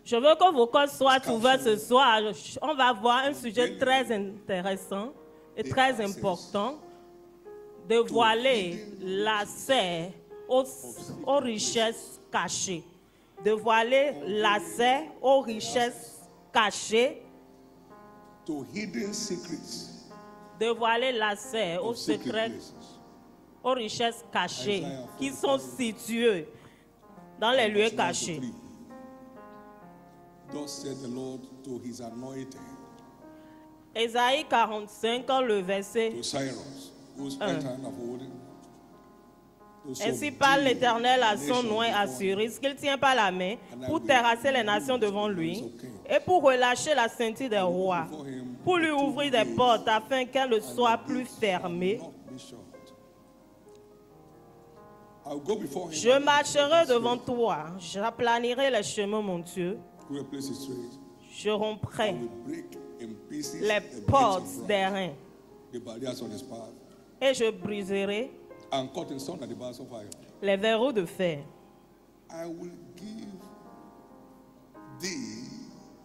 Je veux que vos cœurs soient ouverts ce soir. On va voir un sujet très intéressant et très important. Dévoiler l'accès aux richesses cachées. Dévoiler l'accès aux richesses cachées. Dévoiler l'accès aux secrets, aux richesses cachées qui sont situées dans les lieux cachés. Ésaïe 45, le verset 1. Ainsi parle l'Éternel à son nom à Cyrus, qu'il tient par la main pour terrasser les nations devant lui et pour relâcher la ceinture des rois, pour lui ouvrir des portes afin qu'elles ne soient plus fermées. Je marcherai devant toi, j'aplanirai les chemins, mon Dieu. Je romprai les portes des reins et je briserai les verrous de fer.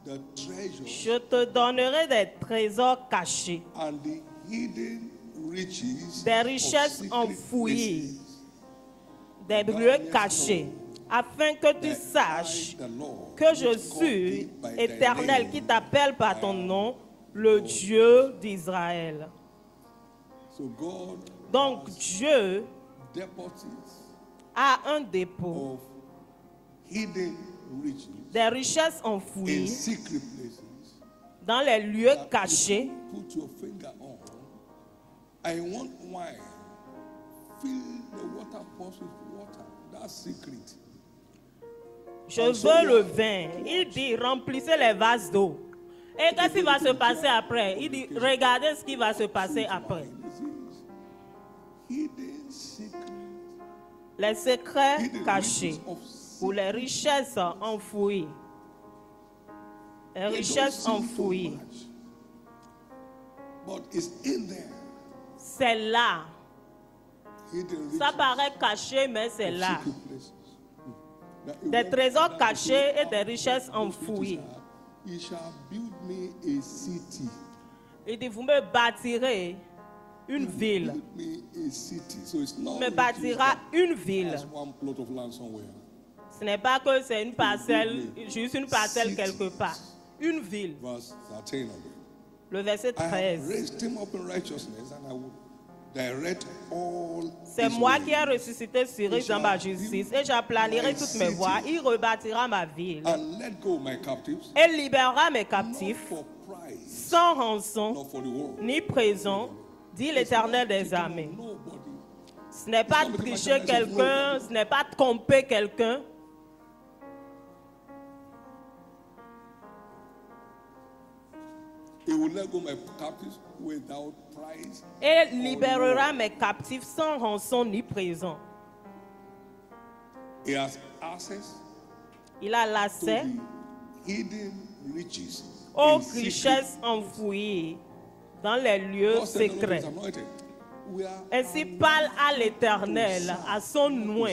Je te donnerai des trésors cachés, des richesses enfouies, des lieux cachés, afin que tu saches que je suis Éternel qui t'appelle par ton nom, le Dieu d'Israël. Donc Dieu a un dépôt des richesses enfouies dans les lieux cachés. Je veux le vin. Il dit, remplissez les vases d'eau. Et qu'est-ce qui va se passer après? Il dit, regardez ce qui va se passer après. Les secrets cachés ou les richesses enfouies. Les richesses enfouies. C'est là. Ça paraît caché, mais c'est là. Des trésors cachés et des richesses enfouies. Il dit, vous me bâtirez une ville. Me bâtira une ville. Ce n'est pas que c'est une parcelle, juste une parcelle quelque part. Une ville. Le verset 13. C'est moi qui ai ressuscité Cyrus dans ma justice et j'aplanirai toutes mes voies. Il rebâtira ma ville et libérera mes captifs sans rançon ni prison, dit l'Éternel des armées. Ce n'est pas de tricher quelqu'un, ce n'est pas de tromper quelqu'un. Et libérera mes captifs sans rançon ni prison. Il a l'accès aux richesses enfouies dans les lieux secrets. Ainsi parle à l'Éternel, à son nom.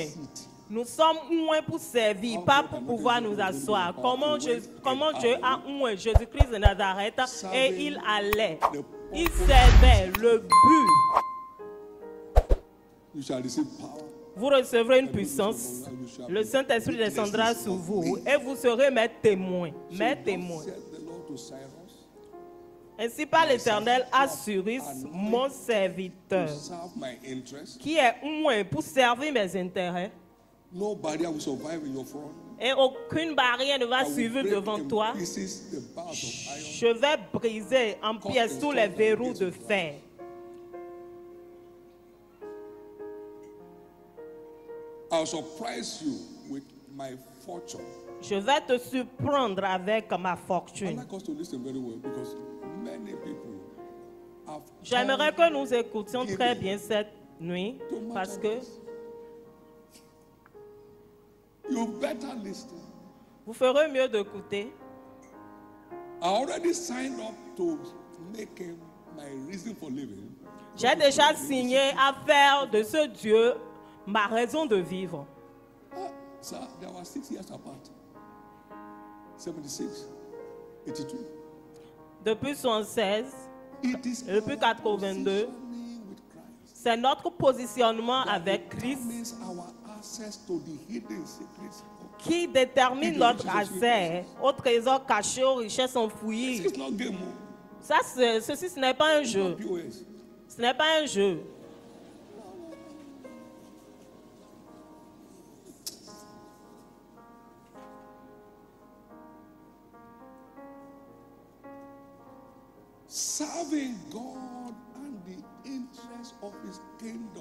Nous sommes ouins pour servir, pas pour pouvoir nous asseoir. Comment Dieu a oué Jésus-Christ de Nazareth et il allait. Il servait le but. Vous recevrez une puissance. Le Saint-Esprit descendra sur vous et vous serez mes témoins. Mes témoins. Ainsi par l'Éternel à Cyrus, mon serviteur, qui est oué pour servir mes intérêts. Et aucune barrière ne va suivre devant toi. Je vais briser en pièces tous les verrous de fer. Je vais te surprendre avec ma fortune. J'aimerais que nous écoutions très bien cette nuit parce que vous ferez mieux d'écouter. J'ai déjà signé à faire de ce Dieu ma raison de vivre. So there were 6 years apart. 76, 82. Depuis 76, depuis 82, c'est notre positionnement avec Christ qui détermine notre accès au trésor caché, aux richesses enfouies. Ça, ceci, ce n'est pas un jeu. Ce n'est pas un jeu.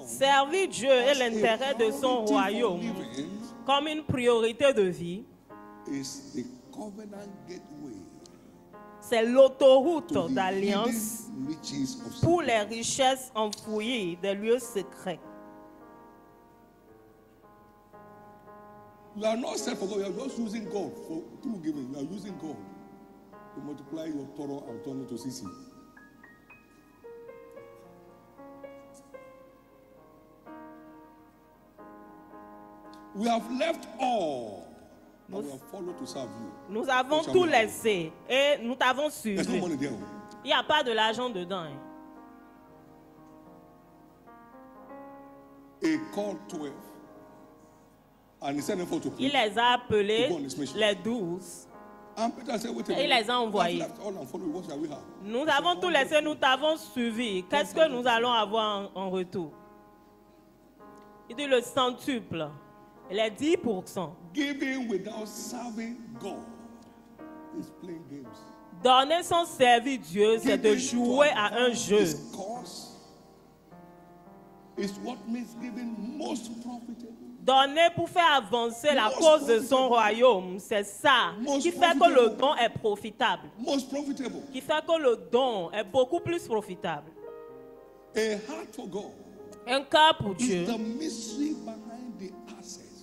Servir Dieu et l'intérêt de son royaume comme une priorité de vie, c'est l'autoroute d'alliance pour les richesses enfouies des lieux secrets. You are not set for God, you are just using God for true giving. You are using God to multiply your Torah and turn it to CC. We have left all and we have followed to serve you. Nous avons tout laissé et nous t'avons suivi. There's no money there. Il n'y a pas de l'argent dedans. He called 12. And he sent them for to Il les a appelés les 12. Et il les a envoyés. Nous avons tout laissé, nous t'avons suivi. Qu'est-ce que nous allons avoir en retour? Il dit le centuple, les 10%. Giving without serving God is playing games. Donner sans servir Dieu, c'est de jouer à un jeu. Is what makes giving most profitable. Donner pour faire avancer la cause de son royaume, c'est ça qui fait que le don est profitable. Qui fait que le don est beaucoup plus profitable. Un cœur pour Dieu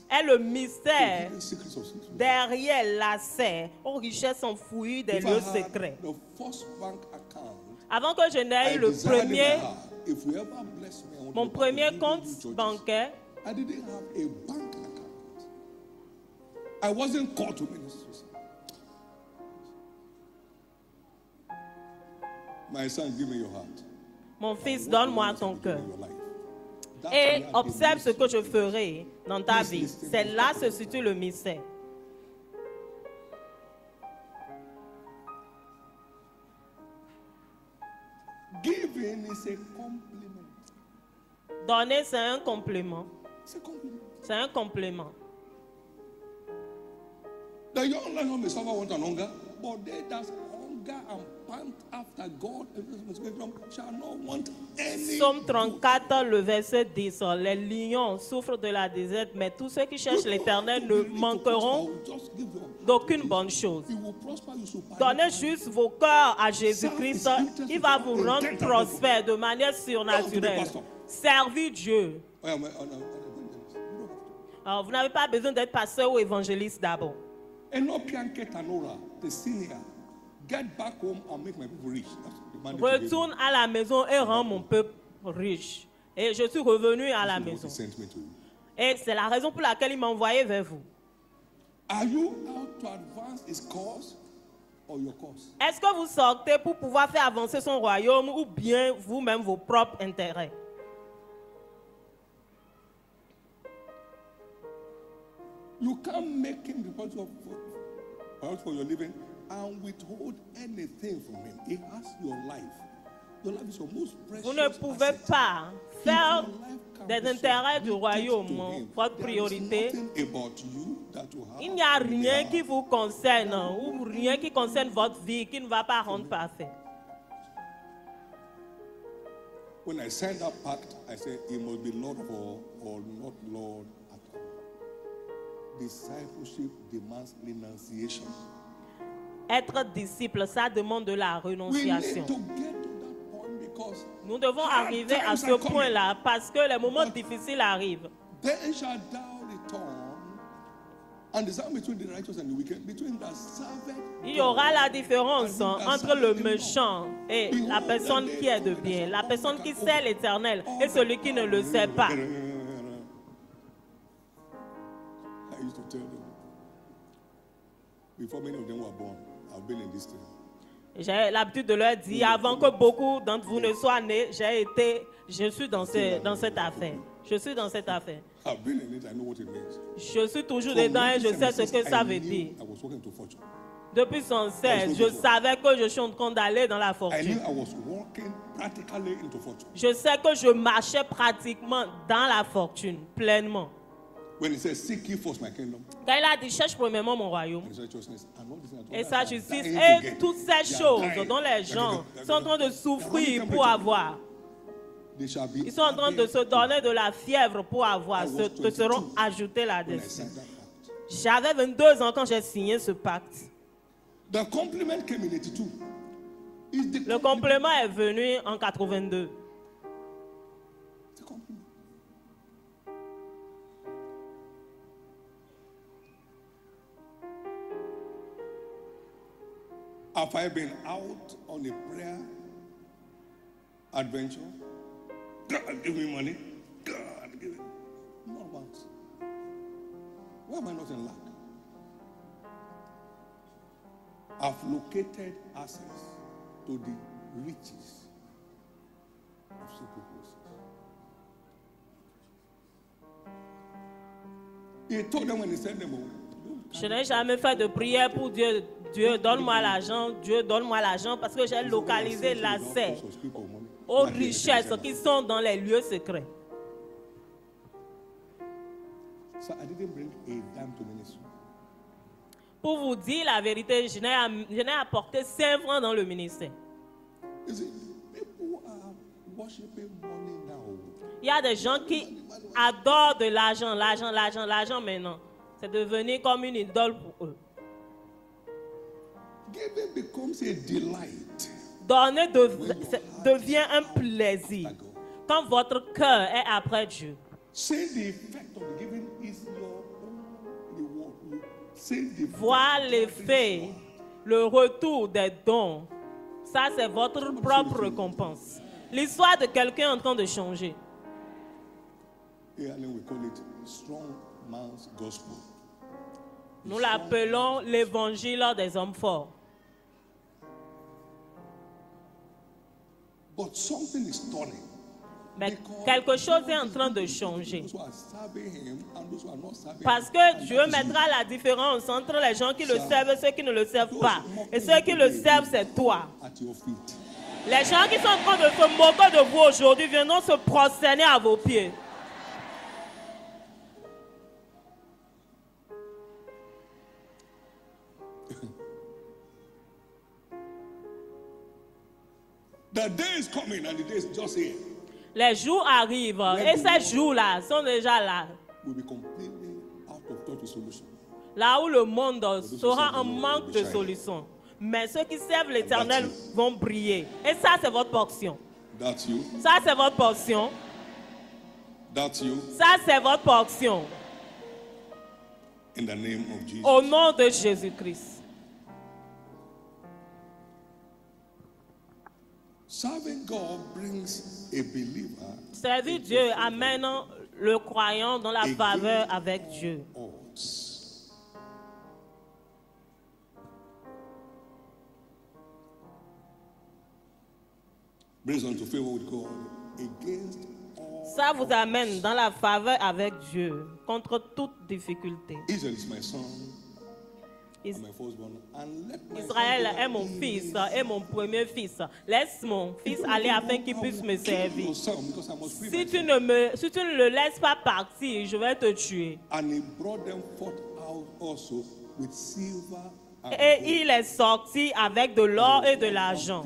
est le mystère derrière l'accès aux richesses enfouies des lieux secrets. Avant que je n'aie mon premier compte bancaire, I didn't have a bank account. I wasn't called to ministry. My son, give me your heart. Mon fils, donne-moi ton cœur. Et observe ce que je ferai dans ta vie. C'est là se situe le mystère. Giving is a compliment. Donner, c'est un complément. C'est un complément. The young lion may suffer want and hunger, but they that hunger and pant after God shall not want any. Psaume 34, le verset 10. Les lions souffrent de la déserte, mais tous ceux qui cherchent l'Éternel ne manqueront d'aucune bonne chose. Donnez juste vos cœurs à Jésus-Christ. Il va vous rendre prospère de manière surnaturelle. Servir Dieu. Alors, vous n'avez pas besoin d'être pasteur ou évangéliste d'abord. Retourne à la maison et rends mon peuple riche. Et je suis revenu à la maison. Et c'est la raison pour laquelle il m'a envoyé vers vous. Est-ce que vous sortez pour pouvoir faire avancer son royaume ou bien vous-même vos propres intérêts? You can't make him responsible for your living and withhold anything from him. He has your life. Your life is your most precious. Vous ne pouvez pas faire des intérêts du royaume votre priorité. Il n'y a rien qui vous concerne ou rien qui concerne votre vie qui ne va pas rendre parfait. When I signed that pact, I said he must be Lord of all or not Lord at all. Discipleship demands renunciation. Être disciple, ça demande de la renonciation. Nous devons arriver à ce point-là parce que les moments difficiles arrivent. Il y aura la différence entre le méchant et la personne qui est de bien, la personne qui sait l'Éternel et celui qui ne le sait pas. I used to tell them, before many of them were born, I've been in this thing. J'ai l'habitude de leur dire, avant que beaucoup d'entre vous ne soient nés, je suis dans cette affaire. Je suis dans cette affaire. I've been in it, I know what it means. Je suis toujours dedans et je sais ce que ça veut dire. Depuis son 16, je savais que je suis en train d'aller dans la fortune. Je sais que je marchais pratiquement dans la fortune, pleinement. When he says, seek ye first my kingdom, quand il a dit, cherche premièrement mon royaume, et sa justice, et et toutes ces choses dont les gens sont en train de souffrir pour avoir, ils sont en train de se donner de la fièvre pour avoir, te seront ajoutés là-dessus. J'avais 22 ans quand j'ai signé ce pacte. The complement came in 82. Le complément est venu en 82. Have I been out on a prayer adventure? God, give me money. God, give it. Not once. Why am I not in lack? I've located access to the riches of secret places. He told them when he sent them home. Je n'ai jamais fait de prière pour Dieu. Dieu, donne-moi l'argent. Dieu, donne-moi l'argent parce que j'ai localisé l'accès aux richesses qui sont dans les lieux secrets. So I didn't bring a dime to ministry. Pour vous dire la vérité, je n'ai apporté 5 francs dans le ministère. Il y a des gens qui adorent de l'argent, l'argent maintenant. C'est devenu comme une idole pour eux. Giving becomes a delight. Donner devient un plaisir quand votre cœur est après Dieu. Voir l'effet, le retour des dons, ça c'est votre propre récompense. L'histoire de quelqu'un est en train de changer. Nous l'appelons l'évangile des hommes forts. But something is turning. Mais quelque chose est en train de changer. Parce que Dieu mettra la différence entre les gens qui le servent et ceux qui ne le servent pas. Et ceux qui le servent, c'est toi. Les gens qui sont en train de se moquer de vous aujourd'hui viendront se prosterner à vos pieds. The day is coming and the day is just here. Les jours arrivent et ces jours-là sont déjà là. Là où le monde sera en manque de solutions. Mais ceux qui servent l'Éternel vont briller. Et ça, c'est votre portion. Ça, c'est votre portion. Ça, c'est votre portion. Au nom de Jésus-Christ. Servir Dieu amène le croyant dans la faveur avec Dieu. Ça vous amène dans la faveur avec Dieu contre toute difficulté. Israël est mon fils et mon premier fils. Laisse mon fils aller afin qu'il puisse me servir. Si tu ne le laisses pas partir, je vais te tuer. Et il est sorti avec de l'or et de l'argent.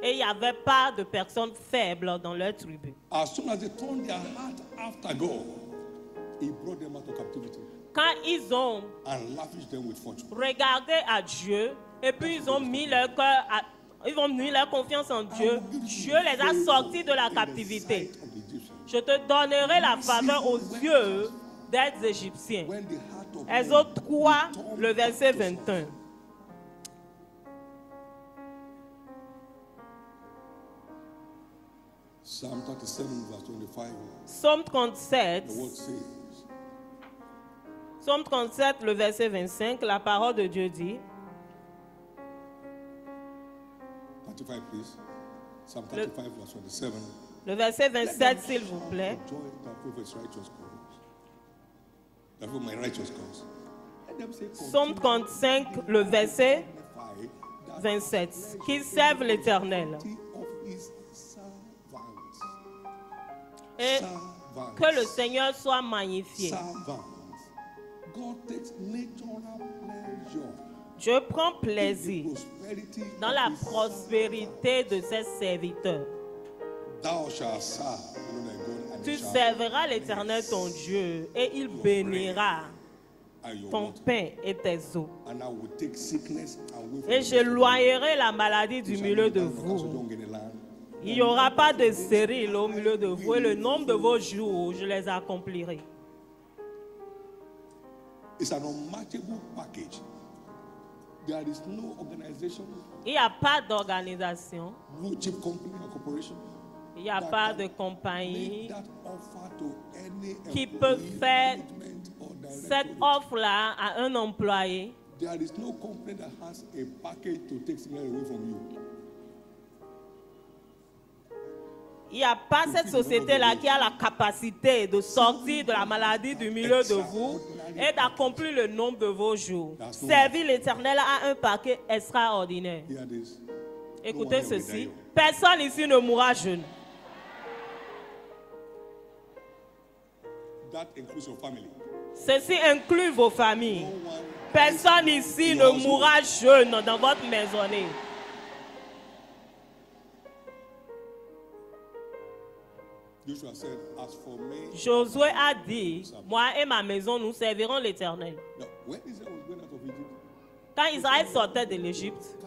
Et il n'y avait pas de personnes faibles dans leur tribu. Quand ils ont regardé à Dieu et puis ils ont mis leur cœur, ils ont mis leur confiance en Dieu, Dieu les a sortis de la captivité. Je te donnerai la faveur aux yeux des Égyptiens. Exode 3, le verset 21. Psalm 37, verse 25. Psaume 37. Psaume 37, le verset 25, la parole de Dieu dit. 35, please. Psalm 35, verse 27. Le verset 27, s'il vous plaît. Psaume 35, le verset 27. Qu'ils servent l'Éternel. Et que le Seigneur soit magnifié. Je prends plaisir dans la prospérité de ses serviteurs. Tu serviras l'Éternel ton Dieu et il bénira ton pain et tes eaux. Et j'éloignerai la maladie du milieu de vous. Il n'y aura pas de stérile au milieu de vous et le nombre de vos jours, je les accomplirai. It's an unmatchable package. There is no organization. Il n'y a pas d'organisation. Blue chip company or corporation. Il n'y a pas de compagnie qui peut faire cette offre-là à un employé. There is no company that has a package to take sickness away from you. Il n'y a pas cette société-là qui a la capacité de sortir de la maladie du milieu de vous et d'accomplir le nombre de vos jours. Servir l'Éternel a un paquet extraordinaire. Écoutez ceci. Personne ici ne mourra jeune. Ceci inclut vos familles. Personne ici ne mourra jeune dans votre maisonnée. Josué a dit, moi et ma maison, nous servirons l'Éternel. Quand Israël sortait de l'Égypte,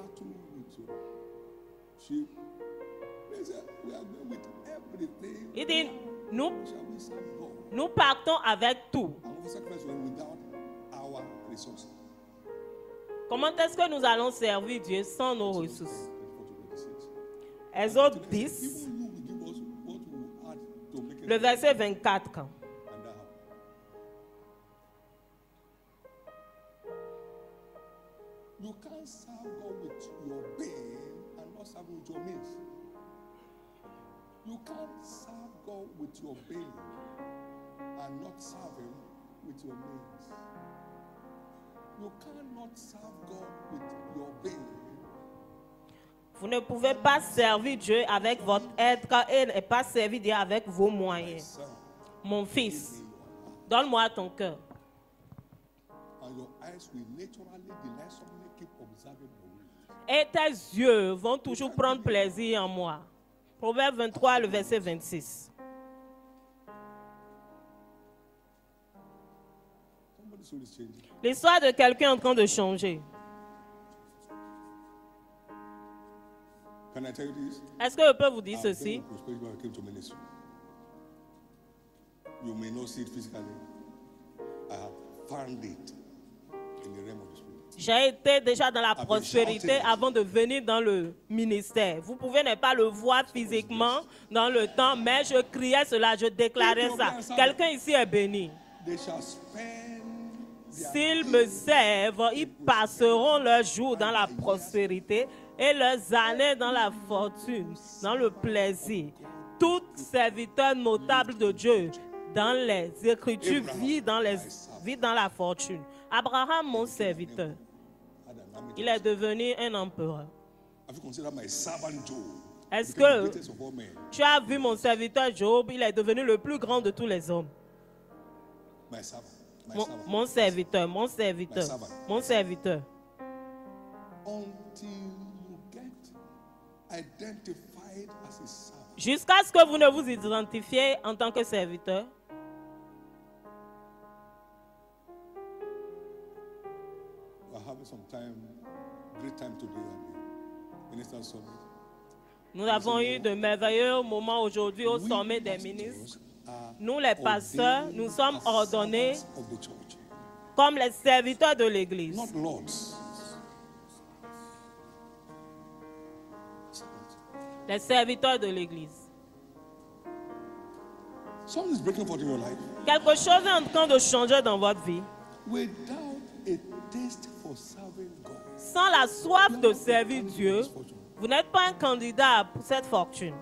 il dit, nous partons avec tout. Comment est-ce que nous allons servir Dieu sans nos ressources? Exode 10. Le verset 24. You can't serve God with your being and not serve with your means. You can't serve God with your being and not serve Him with your means. You cannot serve God with your being. Vous ne pouvez pas servir Dieu avec votre être et pas servir Dieu avec vos moyens. Mon fils, donne-moi ton cœur. Et tes yeux vont toujours prendre plaisir en moi. Proverbe 23, le verset 26. L'histoire de quelqu'un en train de changer. Est-ce que je peux vous dire ceci? J'ai été déjà dans la prospérité avant de venir dans le ministère. Vous pouvez ne pas le voir physiquement dans le temps, mais je criais cela, je déclarais ça. Quelqu'un ici est béni. S'ils me servent, ils passeront leurs jours dans la prospérité et leurs années dans la fortune, dans le plaisir. Tout serviteur notable de Dieu dans les Écritures vit dans la fortune. Abraham, mon serviteur, il est devenu un empereur. Est-ce que tu as vu mon serviteur Job? Il est devenu le plus grand de tous les hommes. Mon serviteur, mon serviteur, mon serviteur. Jusqu'à ce que vous ne vous identifiez en tant que serviteur. Nous avons eu de merveilleux moments aujourd'hui au sommet des ministres. Nous, les pasteurs, nous sommes ordonnés comme les serviteurs de l'Église. Les serviteurs de l'Église. Quelque chose est en train de changer dans votre vie. Sans la soif de servir Dieu, vous n'êtes pas un candidat pour cette fortune.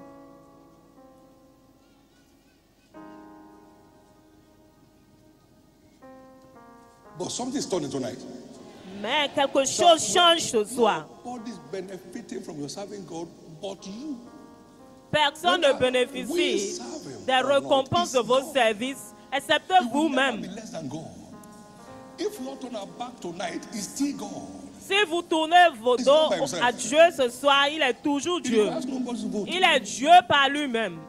But something is turning tonight. Mais quelque chose change ce soir. Personne ne bénéficie des récompenses de vos services, excepté vous-même. Si vous tournez vos dos à Dieu ce soir, il est toujours Dieu. Il est Dieu par lui-même.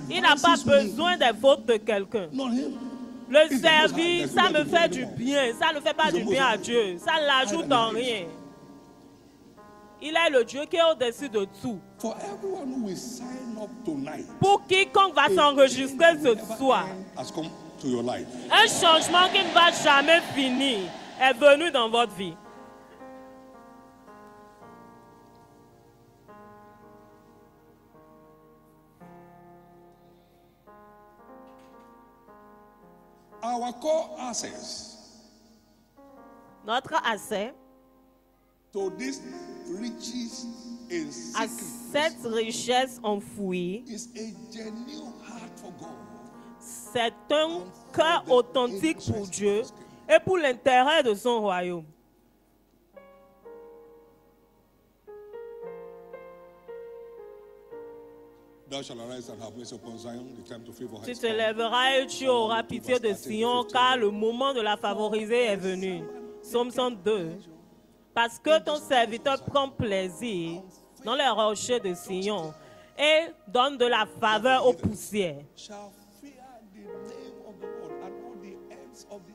Il n'a pas besoin des fautes de quelqu'un. Le service, ça me fait du bien. Ça ne fait pas du bien à Dieu. Ça ne l'ajoute en rien. Il est le Dieu qui est au-dessus de tout. Pour quiconque va s'enregistrer ce soir, un changement qui ne va jamais finir est venu dans votre vie. Our core access notre accès to these riches à cette richesse enfouie, c'est un cœur authentique pour Dieu et pour l'intérêt de son royaume. Tu te lèveras et tu auras pitié de Sion, car le moment de la favoriser est venu. Psaume 102. Parce que ton serviteur prend plaisir dans les rochers de Sion et donne de la faveur aux poussières.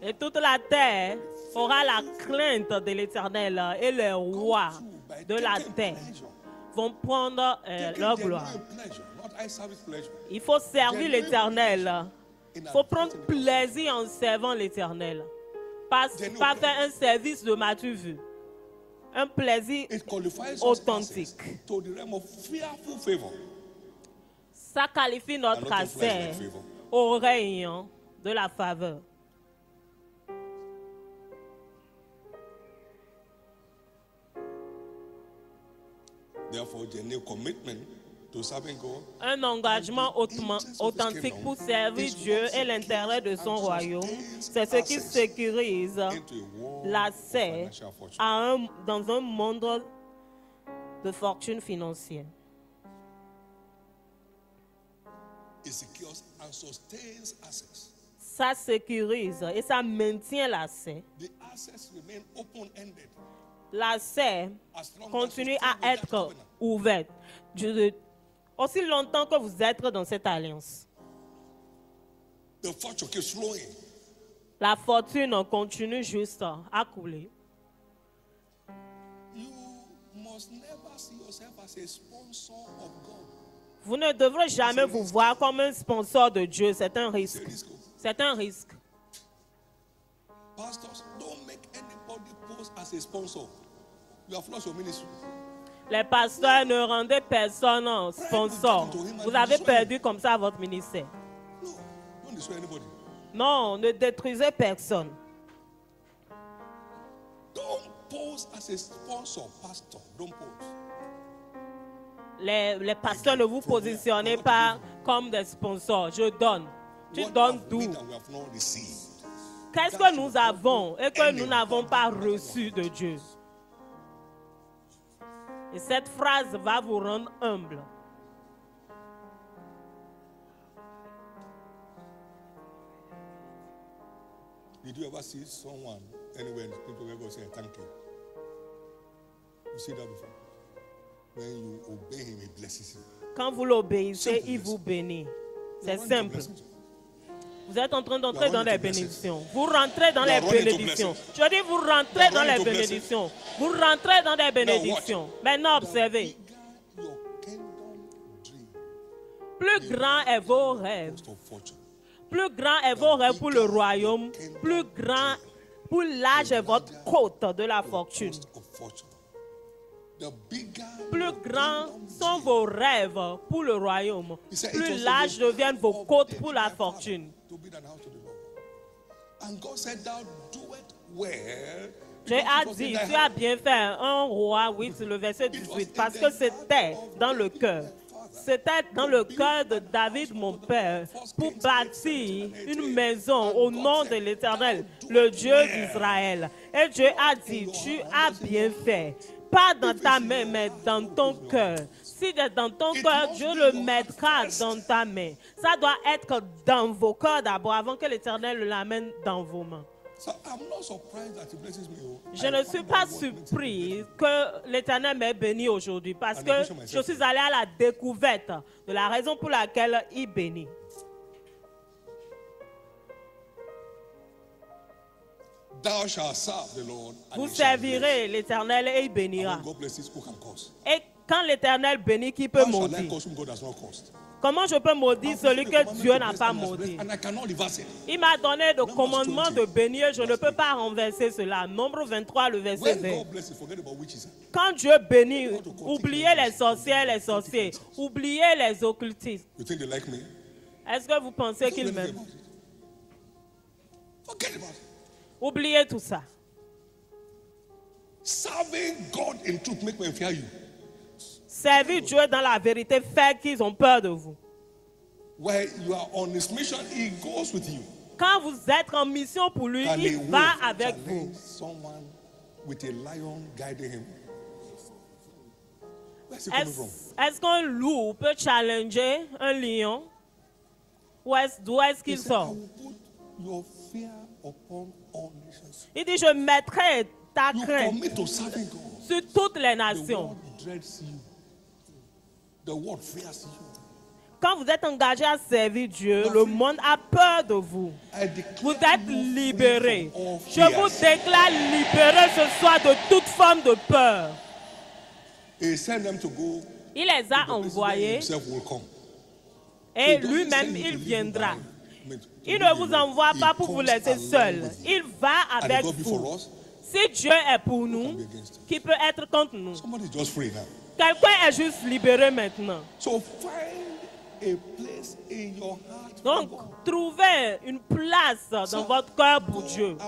Et toute la terre aura la crainte de l'Éternel, et les rois de la terre vont prendre leur gloire. Il faut servir l'Éternel. Il faut prendre plaisir en servant l'Éternel. Pas faire un service de matu vu. Un plaisir authentique. Ça qualifie notre accès au règne de la faveur. Un engagement authentique pour servir Dieu et l'intérêt de son royaume, c'est ce qui sécurise l'accès dans un monde de fortune financière. Ça sécurise et ça maintient l'accès. L'accès continue à être ouvert aussi longtemps que vous êtes dans cette alliance. La fortune continue juste à couler. Vous ne devrez jamais vous voir comme un sponsor de Dieu. C'est un risque. C'est un risque. Les pasteurs ne rendez personne sponsor. Vous avez perdu comme ça votre ministère. Non, ne détruisez personne. Les pasteurs, ne vous positionnez pas comme des sponsors. Je donne. Tu donnes d'où? Qu'est-ce que nous avons et que nous n'avons pas reçu de Dieu? Et cette phrase va vous rendre humble. Did you ever see someone anywhere and people will go say thank you? You see that before? When you obey him, he blesses you. Quand vous l'obéissez, il vous bénit. C'est simple. Vous êtes en train d'entrer dans les bénédictions. Vous rentrez dans les bénédictions. Je dis, vous rentrez dans les bénédictions. Vous rentrez dans les bénédictions. Maintenant, observez. Plus grand est vos rêves. Plus grand est vos rêves pour le royaume. Plus grand, plus large est votre côte de la fortune. Plus grands sont vos rêves pour le royaume. Plus larges deviennent vos côtes pour la fortune. Dieu a dit, tu as bien fait, 1 Roi 8, le verset 18, parce que c'était dans le cœur. C'était dans le cœur de David, mon père, pour bâtir une maison au nom de l'Éternel, le Dieu d'Israël. Et Dieu a dit, tu as bien fait. Pas dans ta main, mais dans ton cœur. Si c'est dans ton cœur, Dieu le mettra dans ta main. Ça doit être dans vos cœurs d'abord, avant que l'Éternel l'amène dans vos mains. Je ne suis pas surpris que l'Éternel m'ait béni aujourd'hui parce que je suis allé à la découverte de la raison pour laquelle il bénit. Vous servirez l'Éternel et il bénira. Et quand l'Éternel bénit, qui peut maudire? Comment je peux maudire celui que Dieu n'a pas maudit? Il m'a donné le commandement de bénir, je ne peux pas renverser cela. Nombre 23, le verset 20. Quand Dieu bénit, oubliez les sorcières, les sorciers, oubliez les occultistes. Est-ce que vous pensez qu'ils m'aiment? Oubliez tout ça. Servir Dieu dans la vérité fait qu'ils ont peur de vous. Quand vous êtes en mission pour lui, il va avec vous. Est-ce qu'un loup peut challenger un lion? D'où est-ce qu'il sort? Il dit, je mettrai ta crainte sur toutes les nations. Quand vous êtes engagé à servir Dieu, le monde a peur de vous. Vous êtes libérés. Je vous déclare libérés ce soir de toute forme de peur. Il les a envoyés et lui-même, il viendra. Il ne vous envoie pas pour vous laisser seul. Il va avec vous. Si Dieu est pour nous, qui peut être contre nous? Quelqu'un est juste libéré maintenant. Donc, trouvez une place dans votre cœur pour Dieu.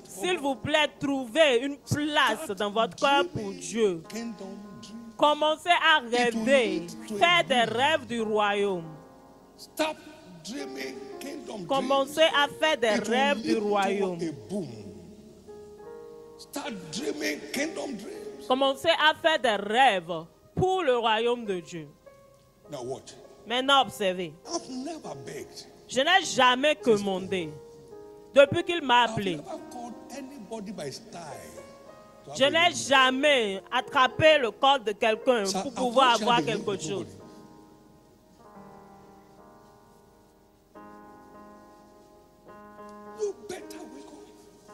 S'il vous plaît, trouvez une place dans votre cœur pour Dieu. Commencez à rêver, faire des rêves du royaume. Commencez à faire des rêves du royaume. Commencez à faire des rêves pour le royaume de Dieu. Maintenant, observez. Je n'ai jamais commandé depuis qu'il m'a appelé. Je n'ai jamais attrapé le corps de quelqu'un pour pouvoir avoir quelque chose.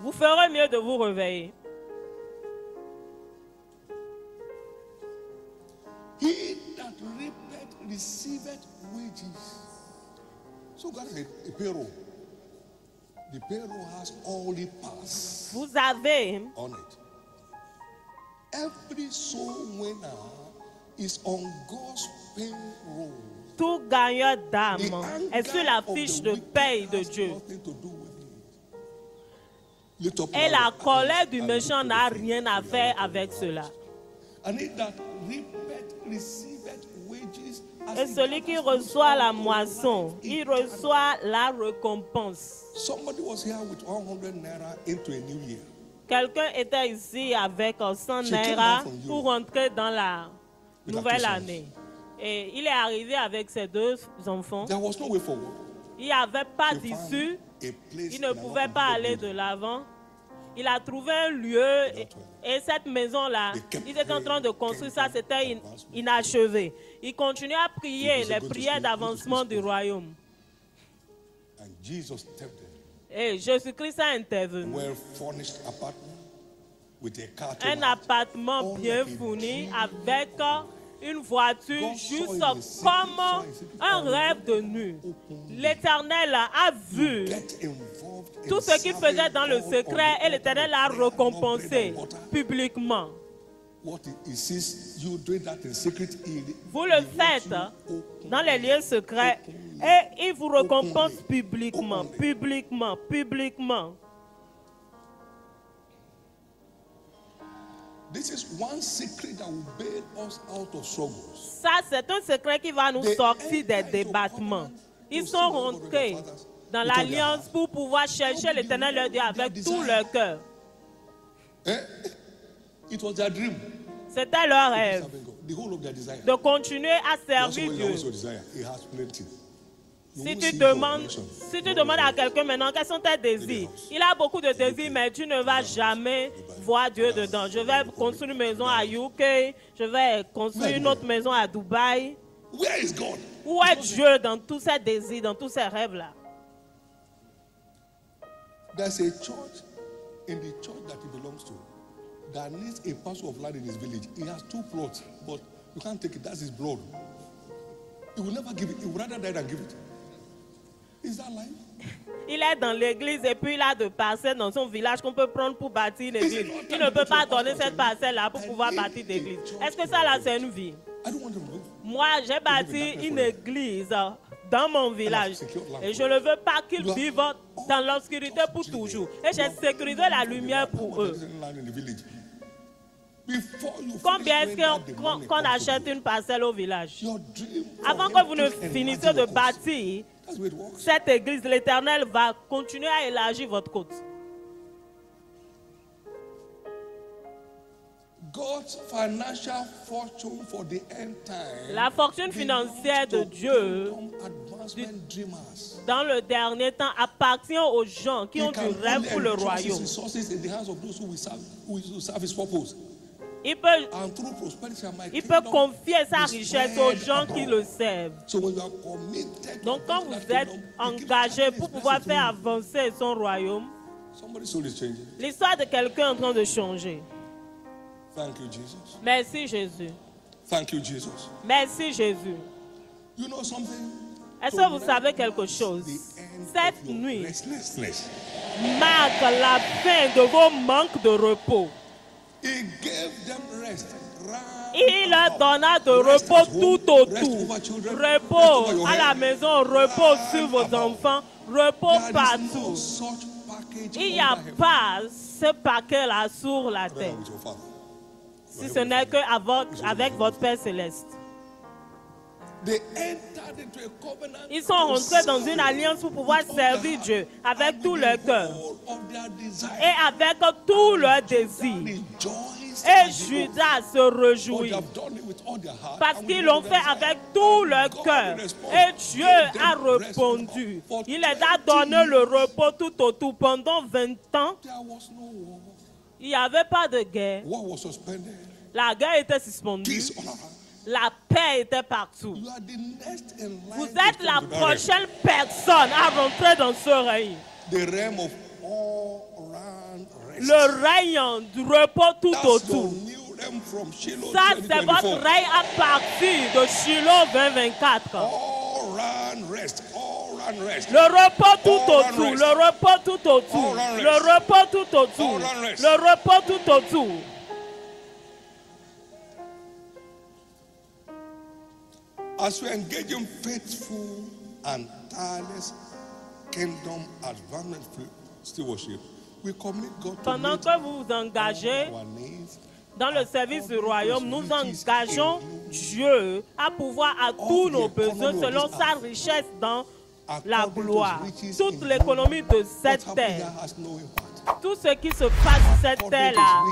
Vous ferez mieux de vous réveiller. He that reapeth receiveth wages. So God is a payroll. The payroll has all the pass. Vous avez on it. Every soul winner is on God's payroll. Tout gagneur d'âme est sur la fiche de paye de Dieu. Et la colère du méchant n'a rien à faire avec cela. Et celui qui reçoit la moisson, il reçoit la récompense. Quelqu'un était ici avec 100 naira pour rentrer dans la nouvelle année. Et il est arrivé avec ses 2 enfants. Il n'y avait pas d'issue. Il ne pouvait pas aller de l'avant. Il a trouvé un lieu et cette maison-là, ils étaient en train de construire ça, c'était inachevé. Il continuait à prier les prières d'avancement du royaume. Et Jésus-Christ a intervenu. Un appartement bien fourni avec une voiture juste comme un rêve de nuit. L'Éternel a vu tout ce qu'il faisait dans le secret et l'Éternel l'a récompensé publiquement. Vous le faites dans les lieux secrets et il vous récompense publiquement. Ça, c'est un secret qui va nous sortir des débattements. Ils sont rentrés dans l'alliance pour pouvoir chercher l'Éternel leur Dieu avec tout leur cœur. C'était leur rêve de continuer à servir Dieu. Si tu demandes à quelqu'un maintenant quels sont tes désirs, il a beaucoup de désirs, mais tu ne vas jamais voir Dieu dedans. Je vais construire une maison à UK, je vais construire une autre maison à Dubaï. Où est Dieu dans tous ces désirs, dans tous ces rêves-là? There's a church in the church that he belongs to that needs a parcel of land in his village. He has 2 plots, but you can't take it. That's his blood. He will never give it. He would rather die than give it. Is that life? Il est dans l'église et puis il a de parcelles dans son village qu'on peut prendre pour bâtir une église. Il ne peut pas donner cette parcelle-là pour pouvoir bâtir l'église. Est-ce que ça là c'est une vie? Moi j'ai bâti une église dans mon village et je ne veux pas qu'ils vivent dans l'obscurité pour toujours. Et j'ai sécurisé la lumière pour eux. Combien est-ce qu'on achète une parcelle au village? Avant que vous ne finissiez de bâtir cette église, l'Éternel va continuer à élargir votre côte. La fortune financière de Dieu dans le dernier temps appartient aux gens qui ont du rêve pour le royaume. Il peut confier sa richesse aux gens qui le servent. Donc quand vous êtes engagé pour pouvoir faire avancer son royaume, l'histoire de quelqu'un est en train de changer. Merci Jésus. Merci Jésus. Est-ce que vous savez quelque chose? Cette nuit marque la fin de vos manques de repos. Il leur donna de repos tout autour. Repos à la maison, repos sur vos enfants, repos partout. Il n'y a pas ce paquet-là sur la terre. Si ce n'est qu'avec votre Père Céleste. Ils sont rentrés dans une alliance pour pouvoir servir Dieu avec tout leur cœur et avec tout leur désir. Et Judas se réjouit parce qu'ils l'ont fait avec tout leur cœur. Et Dieu a répondu. Il les a donné le repos tout autour. Pendant 20 ans, il n'y avait pas de guerre. La guerre était suspendue. La paix était partout. Vous êtes la prochaine personne à rentrer dans ce règne. Le règne du repos tout autour. Ça, c'est votre règne à partir de Shiloh 2024. Le repos tout autour. Le repos tout autour. Le repos tout autour. Le repos tout autour. As we engage in faithful and tireless kingdom advancement stewardship, we commit God to pendant que vous vous engagez dans le service du royaume, nous engageons Dieu à pouvoir à tous nos besoins selon sa richesse dans la gloire. Toute l'économie de cette terre, tout ce qui se passe sur cette terre-là,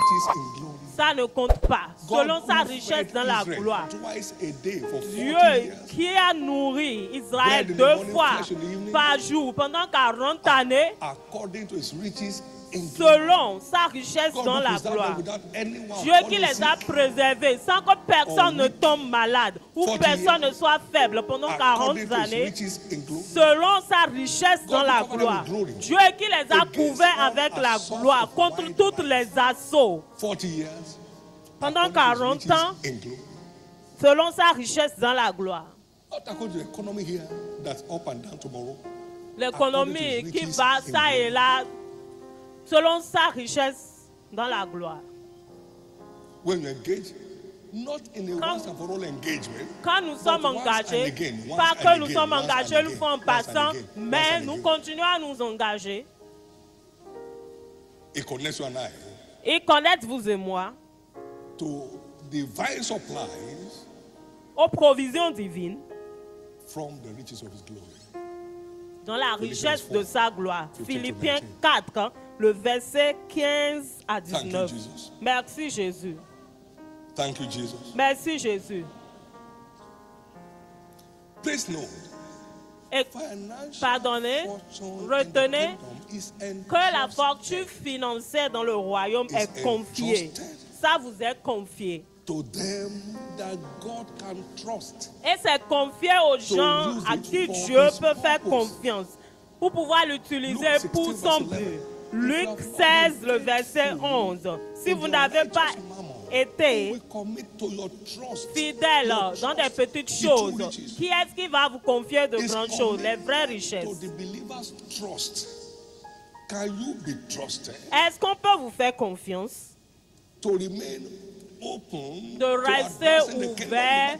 ça ne compte pas. Selon sa richesse dans la gloire. Dieu qui a nourri Israël 2 fois par jour pendant 40 années, selon sa richesse dans la gloire. Dieu qui les a préservés sans que personne ne tombe malade ou personne ne soit faible pendant 40 années, selon sa richesse dans la gloire. Dieu qui les a couverts avec la gloire contre tous les assauts. Pendant 40 ans, selon sa richesse dans la gloire. L'économie qui va ça et là, selon sa richesse dans la gloire. when you engage, not in a once and for all engagement. Quand nous sommes engagés, pas que nous sommes engagés une fois en passant, mais nous continuons à nous engager. It connects you and I. Il connecte vous et moi To divine supplies aux provisions divines from the riches of his glory. Dans la richesse de sa gloire. Philippiens 4, le verset 15 à 19. Merci Jésus. Thank you, Jesus. Merci Jésus. Please note, et pardonnez, retenez que la fortune financière dans le royaume est confiée. Ça vous est confié. To them that God can trust. Et c'est confié aux gens à qui Dieu peut faire confiance pour pouvoir l'utiliser pour son but. Luc 16, le verset 11. Si vous n'avez pas été fidèle dans des petites choses, qui est-ce qui va vous confier de grandes choses, les vraies richesses? Est-ce qu'on peut vous faire confiance? De rester ouvert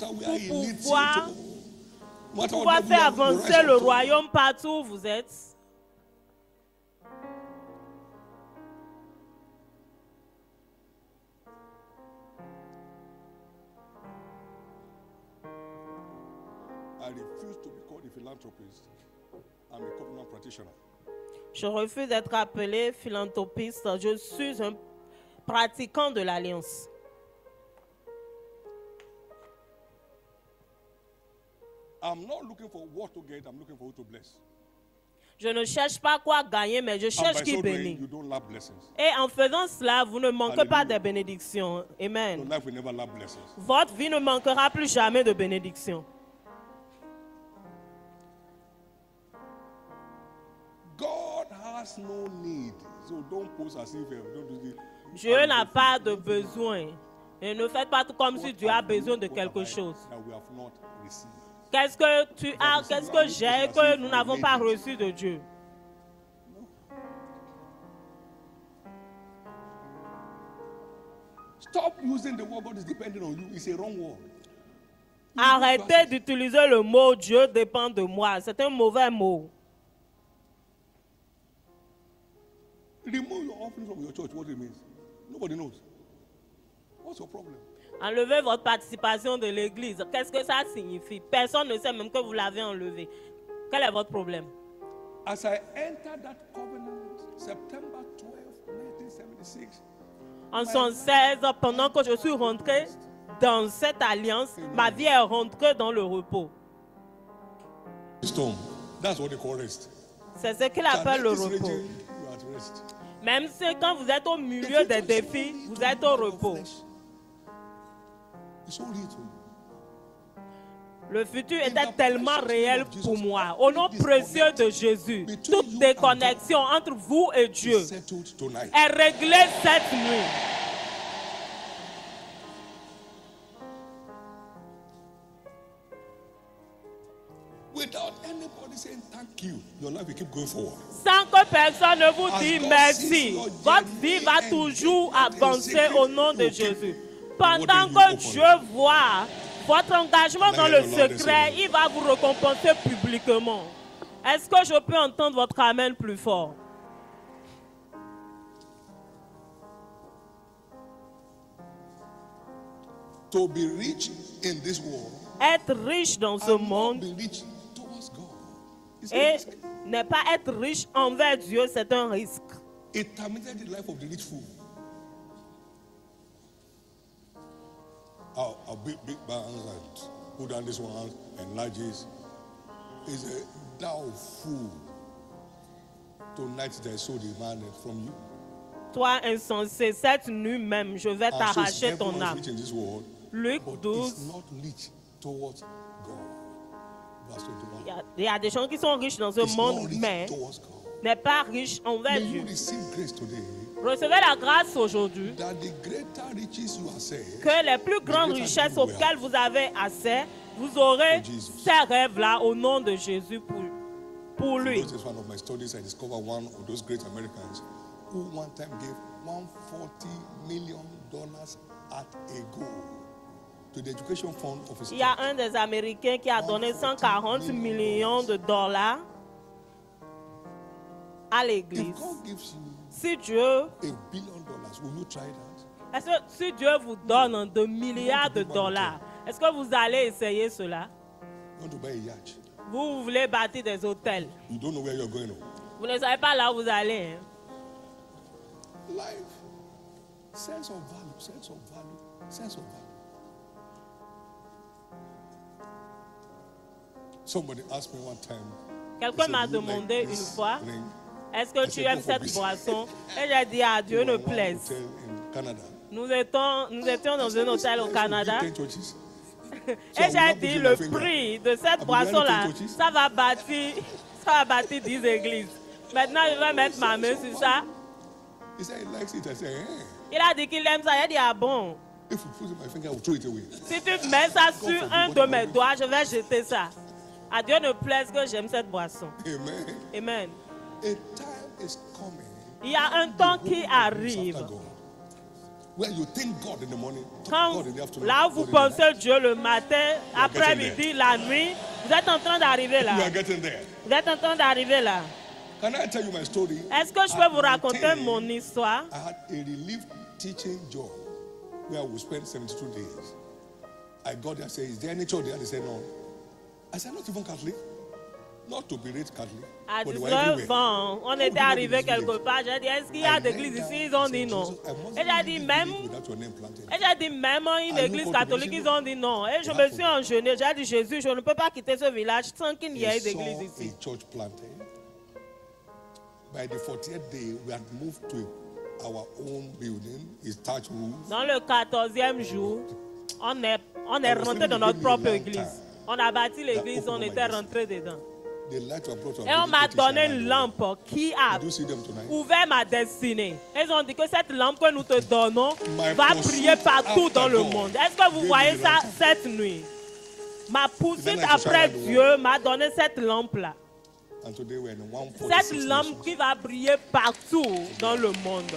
pour pouvoir faire avancer le royaume partout où vous êtes. Je refuse d'être appelé philanthropiste. Je suis un pratiquant de l'Alliance. Je ne cherche pas quoi gagner, mais je cherche qui bénit. Et en faisant cela, vous ne manquez pas de bénédictions. Amen. Votre vie ne manquera plus jamais de bénédictions. Dieu n'a pas de besoin. Et ne faites pas tout comme si Dieu a besoin de quelque chose. Qu'est-ce que tu as, qu'est-ce que j'ai que nous n'avons pas reçu de Dieu? Stop using the word God is depending on you. It's a wrong word. Arrêtez d'utiliser le mot Dieu dépend de moi. C'est un mauvais mot. Remove your offering from your church. What it means? Nobody knows. What's your problem? Enlevez votre participation de l'église. Qu'est-ce que ça signifie? Personne ne sait même que vous l'avez enlevé. Quel est votre problème? As I entered that covenant, September 12, 1976. En 1916, pendant que je suis rentré dans cette alliance, ma vie est rentrée dans le repos. That's what they call rest. C'est ce qu'il appelle le repos. Même si quand vous êtes au milieu des défis, vous êtes au repos. Le futur était tellement réel pour moi. Au nom précieux de Jésus, toute déconnexion entre vous et Dieu est réglée cette nuit. Sans que personne ne vous dise merci, votre vie va toujours avancer au nom de Jésus. Pendant que Dieu voit votre engagement dans le secret, il va vous récompenser publiquement. Est-ce que je peux entendre votre amen plus fort? To be rich in this world, être riche dans ce monde et ne pas être riche envers Dieu, c'est un risque. It terminated the life of the rich fool. A big bands and put down this one and larges. He said, thou fool, tonight they so demanded from you. Toi insensé, cette nuit même, je vais t'arracher ton âme. Luc 12. Il y a des gens qui sont riches dans ce monde, mais n'est pas riche envers Dieu. Recevez la grâce aujourd'hui que les plus grandes richesses auxquelles vous avez accès, vous aurez ces rêves-là au nom de Jésus pour lui. at a go to the education fund of his Il y a un des Américains qui a donné 140 millions de dollars à l'église. Si Dieu, est-ce que si Dieu vous donne 2 milliards de dollars, est-ce que vous allez essayer cela? Vous voulez bâtir des hôtels. Vous ne savez pas là où vous allez. Hein? Life, sense of value, sense of value, sense of value. Somebody asked me one time. Quelqu'un m'a demandé une fois, est-ce que tu aimes cette boisson? Et j'ai dit, à Dieu ne plaise. Nous étions dans un hôtel au Canada. Et j'ai dit, le prix de cette boisson-là, ça va bâtir 10 églises. Maintenant, je vais mettre ma main sur ça. Il a dit qu'il aime ça. Il a dit, ah bon. Si tu mets ça sur un de mes doigts, je vais jeter ça. À Dieu ne plaise que j'aime cette boisson. Amen. Amen. A time is coming. Il y a un temps qui arrive. Quand là où vous pensez Dieu le matin, après-midi, la nuit, vous êtes en train d'arriver là. Vous êtes en train d'arriver là. Est-ce que je peux vous raconter mon histoire? I had a relief teaching job where I would spend 72 days. I got there and said, is there any church there? They said no. I said, not even Catholic. Not to be raised Catholic. À 19 ans, on était arrivé quelque part. J'ai dit, est-ce qu'il y a des églises ici? Ils ont dit non. Et j'ai dit, même une église catholique, ils ont dit non. Et je me suis enchaîné. J'ai dit, Jésus, je ne peux pas quitter ce village sans qu'il y ait d'église ici. By the 40th day, we had moved to our own building. It's thatch roof. Dans le 14e jour, on est rentré dans notre propre église. On a bâti l'église, on était rentré dedans. Et on m'a donné une lampe qui a ouvert ma destinée. Ils ont dit que cette lampe que nous te donnons va briller partout dans le monde. Est-ce que vous voyez ça cette nuit? Ma poursuite après Dieu m'a donné cette lampe-là. Cette lampe qui va briller partout dans le monde.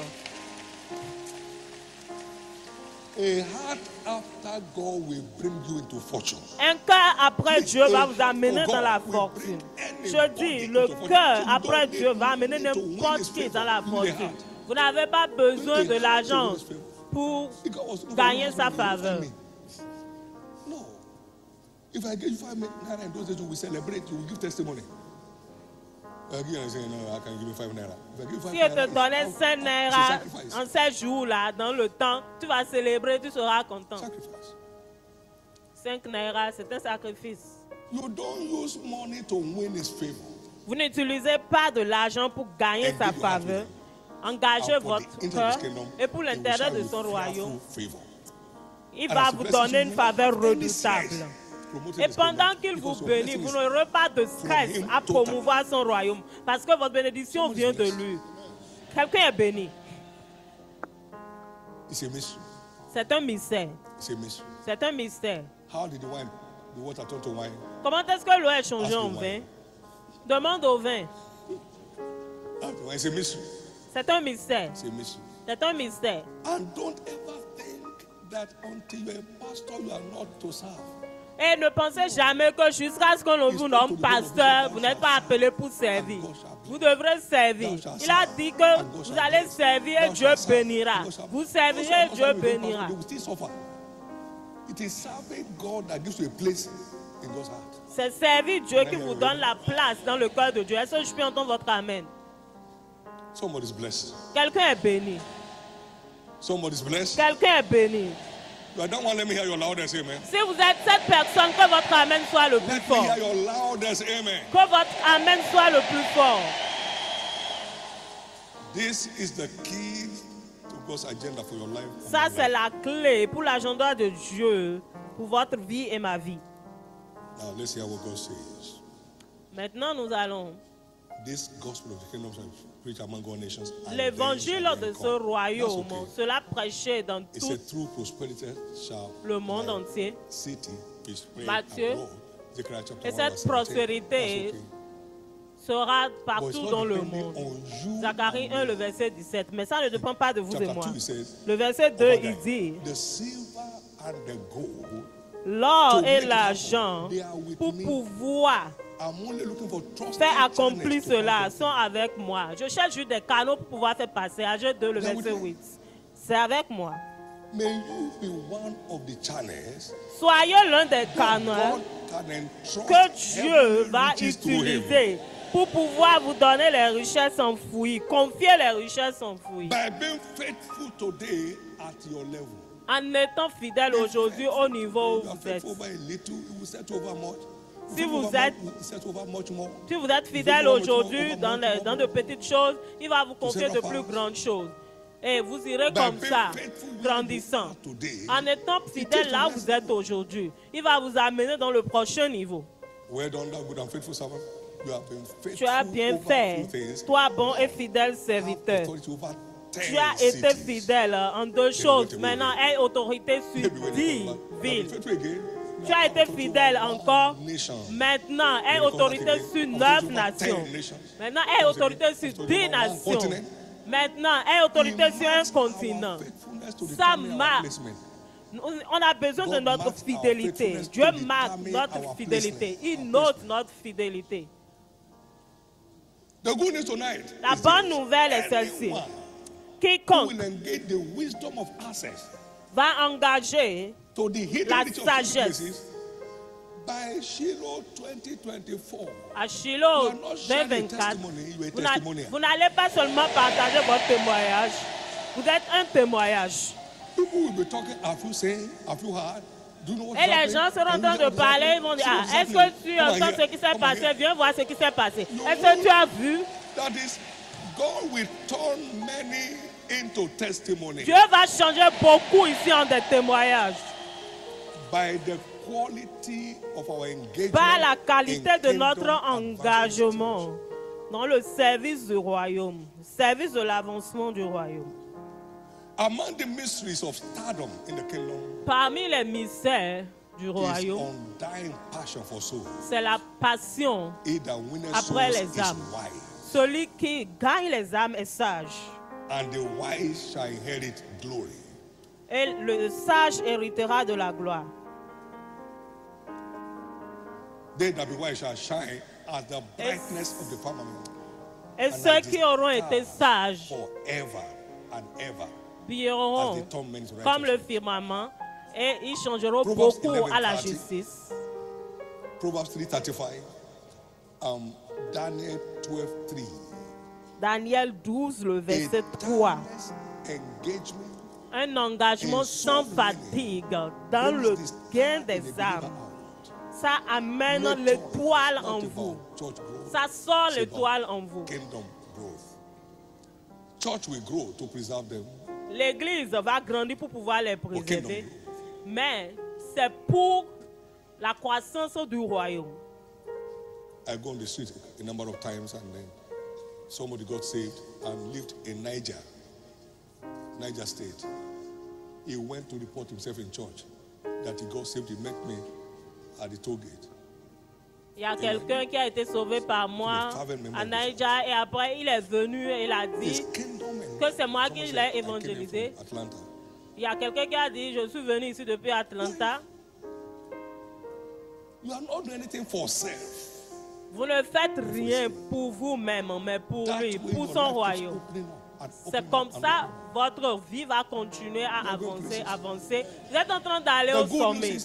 A heart after God will bring you into fortune. Un cœur après Dieu va vous amener dans la fortune. Je dis, le cœur après Dieu va amener n'importe qui dans la fortune. Vous n'avez pas besoin de l'argent pour gagner sa faveur. No. If I give you 5 naira in those days, you will celebrate, you will give testimony. I can give you 5 naira. Si je te donnais 5 naira en ces jours-là, dans le temps, tu vas célébrer, tu seras content. 5 naira, c'est un sacrifice. You don't use money to win his favor. Vous n'utilisez pas de l'argent pour gagner sa faveur. Engagez votre cœur et pour l'intérêt de son royaume, il va vous donner une faveur redoutable. Et pendant qu'il vous bénit, vous n'aurez pas de stress à promouvoir son royaume parce que votre bénédiction vient de lui. Quelqu'un est béni. C'est un mystère. C'est un mystère. Comment est-ce que l'eau est changée en vin? Demande au vin. C'est un mystère. C'est un mystère. And don't ever think that until you're a pastor you are not to serve. Et ne pensez jamais que jusqu'à ce qu'on vous nomme pasteur, vous n'êtes pas appelé pour servir. Vous devrez servir. Il a dit que vous allez servir et Dieu bénira. Vous servirez et Dieu bénira. C'est servir Dieu qui vous donne la place dans le cœur de Dieu. Est-ce que je peux entendre votre amen? Quelqu'un est béni. Quelqu'un est béni. I don't want to let me hear your loudest amen. Si vous êtes cette personne, que votre amen soit le plus fort. Let me hear your loudest amen. Que votre amen soit le plus fort. This is the key to God's agenda for your life. Ça c'est la clé pour l'agenda de Dieu pour votre vie et ma vie. Now let's hear what God says. Maintenant nous allons. This gospel of the kingdom shall preach among all nations. L'évangile de ce royaume sera prêché dans tout le monde entier. Matthieu. Et cette prospérité sera partout dans le monde. Zacharie 1, le verset 17. Mais ça ne dépend pas de vous et moi. Le verset 2, il dit, l'or et l'argent, pour pouvoir faire accomplir cela, sont avec moi. Je cherche juste des canaux pour pouvoir faire passer. Âge 2, le verset 8. C'est avec moi. Soyez l'un des canaux que Dieu va utiliser pour pouvoir vous donner les richesses enfouies, confier les richesses enfouies. En étant fidèle aujourd'hui au niveau où vous êtes. Si vous êtes fidèle aujourd'hui dans de petites choses, il va vous confier de plus grandes choses. Et vous irez comme ça, grandissant. En étant fidèle là où vous êtes aujourd'hui, il va vous amener dans le prochain niveau. Tu as bien fait, toi bon et fidèle serviteur. Tu as été fidèle en 2 choses. Maintenant, aie autorité sur 10 villes. Tu as été fidèle encore. Maintenant, aie autorité sur 9 nations. Maintenant, aie autorité sur 10 nations. Maintenant, aie autorité sur un continent. Ça marque. On a besoin de notre fidélité. Dieu marque notre fidélité. Il note notre fidélité. La bonne nouvelle est celle-ci. Quiconque va engager la sagesse à Shiloh 2024, vous n'allez pas seulement partager votre témoignage, vous êtes un témoignage. Et les gens seront en train de parler, ils vont dire, est-ce que tu entends ce qui s'est passé? Viens voir ce qui s'est passé. Est-ce que tu as vu? Dieu va changer beaucoup ici en des témoignages. Par la qualité de notre engagement dans le service du royaume, service de l'avancement du royaume. Parmi les mystères du royaume, c'est la passion après les âmes. Celui qui gagne les âmes est sage. Et le sage héritera de la gloire. Et ceux qui auront été sages brilleront comme le firmament et ils changeront beaucoup à la justice. Proverbs 3:35, Daniel 12:3. Daniel 12, le verset 3. Un engagement sans fatigue dans le gain des âmes. Ça amène l'étoile en vous. Ça sort l'étoile en vous. L'église va grandir pour pouvoir les préserver. Mais c'est pour la croissance du royaume. I go on the street a number of times and then somebody got saved and lived in Niger State. He went to report himself in church that he got saved. He met me at the toll gate. Il y a quelqu'un qui a été sauvé par moi à Niger et après il est venu et il a dit que c'est moi qui l'ai évangélisé. Il y a quelqu'un qui a dit je suis venu ici depuis Atlanta. You are not doing anything for self. Vous ne faites rien pour vous-même, mais pour lui, pour son royaume. C'est comme ça, votre vie va continuer à avancer. Vous êtes en train d'aller au sommet.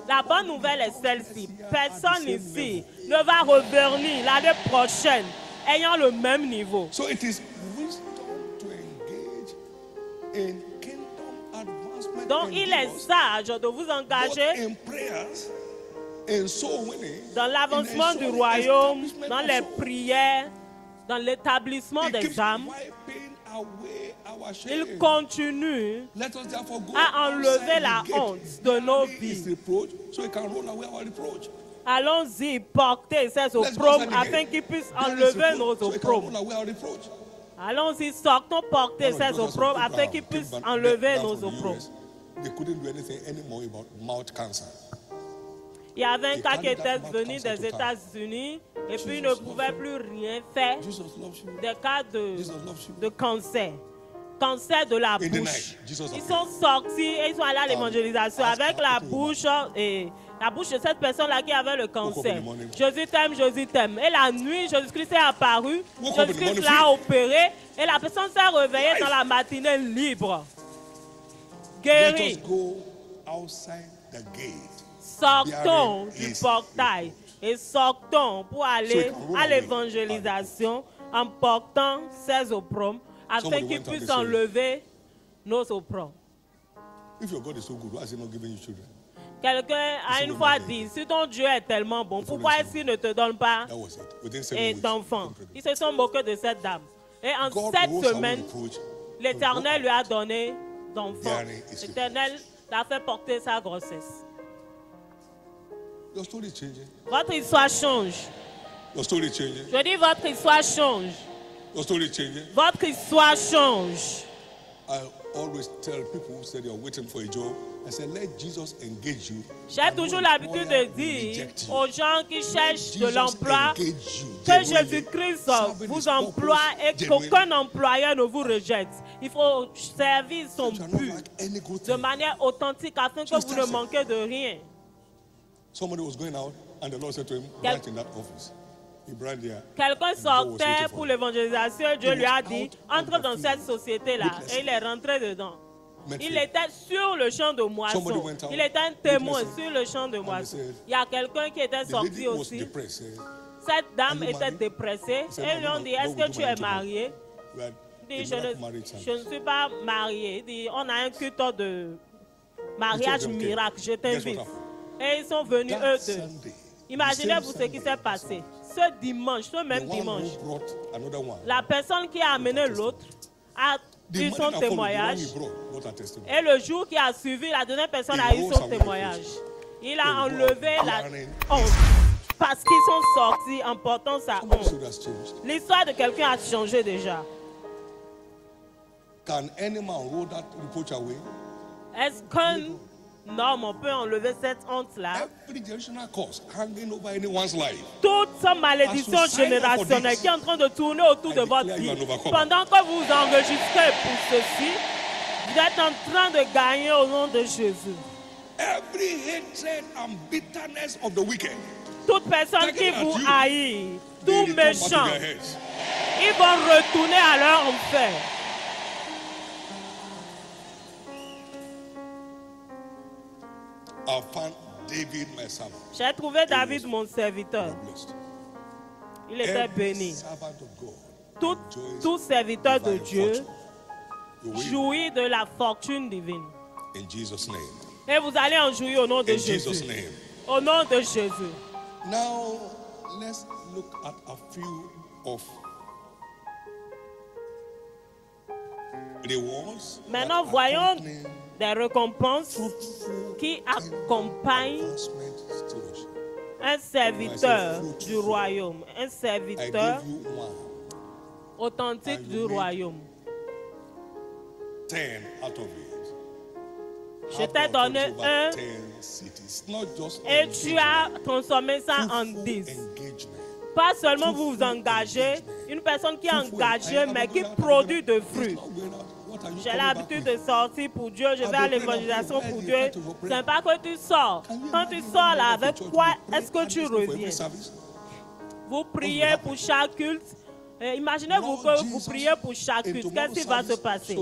La bonne nouvelle est celle-ci. Personne ici ne va revenir l'année prochaine ayant le même niveau. So it is wisdom to engage in kingdom advancement. Donc il est sage de vous engager in prayers, dans l'avancement du royaume, dans les prières, dans l'établissement des âmes. Il continue à enlever la honte de nos vies. Allons-y, porter ces opprobles afin qu'ils puissent enlever nos opprobles. Allons-y, sortons porter ces opprobles afin qu'ils puissent enlever nos opprobles. Il y avait un cas qui était venu des États-Unis et puis il ne pouvait plus rien faire. Des cas de cancer. Cancer de la bouche. Ils sont sortis et ils sont allés à l'évangélisation avec la bouche de cette personne-là qui avait le cancer. Jésus t'aime. Et la nuit, Jésus-Christ est apparu. Jésus-Christ l'a opéré et la personne s'est réveillée dans la matinée libre. Guéri. Sortons du portail et sortons pour aller à l'évangélisation en portant ces opromes afin qu'ils puissent enlever nos opromes. Quelqu'un a une fois dit, si ton Dieu est tellement bon, pourquoi est-ce qu'il ne te donne pas d'enfants? Ils se sont moqués de cette dame. Et en 7 semaines, l'Éternel lui a donné d'enfants. L'Éternel l'a fait porter sa grossesse. Votre histoire change. Je dis votre histoire change. Votre histoire change. J'ai toujours l'habitude de dire aux gens qui cherchent de l'emploi que Jésus-Christ vous emploie et qu'aucun employeur ne vous rejette. Il faut servir son but de manière authentique afin que vous ne manquez de rien. Quelqu'un sortait pour l'évangélisation et Dieu lui a dit, entre dans cette société-là. Et il est rentré dedans. Il était sur le champ de moisson. Il était un témoin sur le champ de moisson. Il y a quelqu'un qui était sorti aussi. Cette dame était dépressée. Et ils lui ont dit, est-ce que tu es marié? Il dit, je ne suis pas marié. Il dit, on a un culte de mariage miracle, je t'invite. Et ils sont venus eux deux. Imaginez-vous ce qui s'est passé. Ce même dimanche, la personne qui a amené l'autre a eu son témoignage. Et le jour qui a suivi, la deuxième personne a eu son témoignage. Il a enlevé la honte parce qu'ils sont sortis en portant sa honte. L'histoire de quelqu'un a changé déjà. Est-ce qu'un homme on peut enlever cette honte-là? Toute sa malédiction générationnelle qui est en train de tourner autour de votre vie, pendant que vous vous enregistrez pour ceci, vous êtes en train de gagner au nom de Jésus. Toute personne qui vous haït, tout méchant, ils vont retourner à leur enfer. J'ai trouvé David, mon serviteur. Il était béni. Tout serviteur de Dieu jouit de la fortune divine. Et vous allez en jouir au nom de Jésus. Au nom de Jésus. Maintenant, voyons des récompenses qui accompagnent un serviteur du royaume, un serviteur authentique du royaume. Je t'ai donné un et tu as transformé ça en 10. Pas seulement vous vous engagez, une personne qui est engagée mais qui produit de fruits. J'ai l'habitude de sortir pour Dieu, je vais à l'évangélisation pour Dieu. C'est pas que tu sors. Quand tu sors là, avec quoi est-ce que tu reviens? Vous priez pour chaque culte. Imaginez-vous que vous priez pour chaque culte. Qu'est-ce qui va se passer?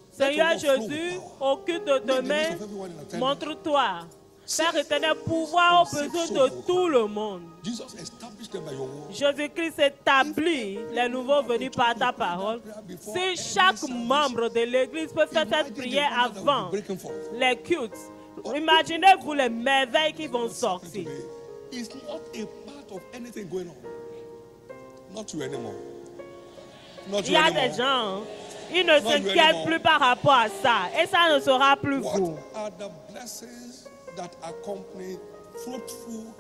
Seigneur Jésus, au culte de demain, montre-toi. Père éternel, pouvoir aux besoins de tout le monde. Jésus-Christ établit les nouveaux venus par ta parole. Si chaque membre de l'église peut faire cette prière avant les cultes, imaginez-vous les merveilles qui vont sortir. Il y a des gens, ils ne s'inquiètent plus par rapport à ça et ça ne sera plus vous.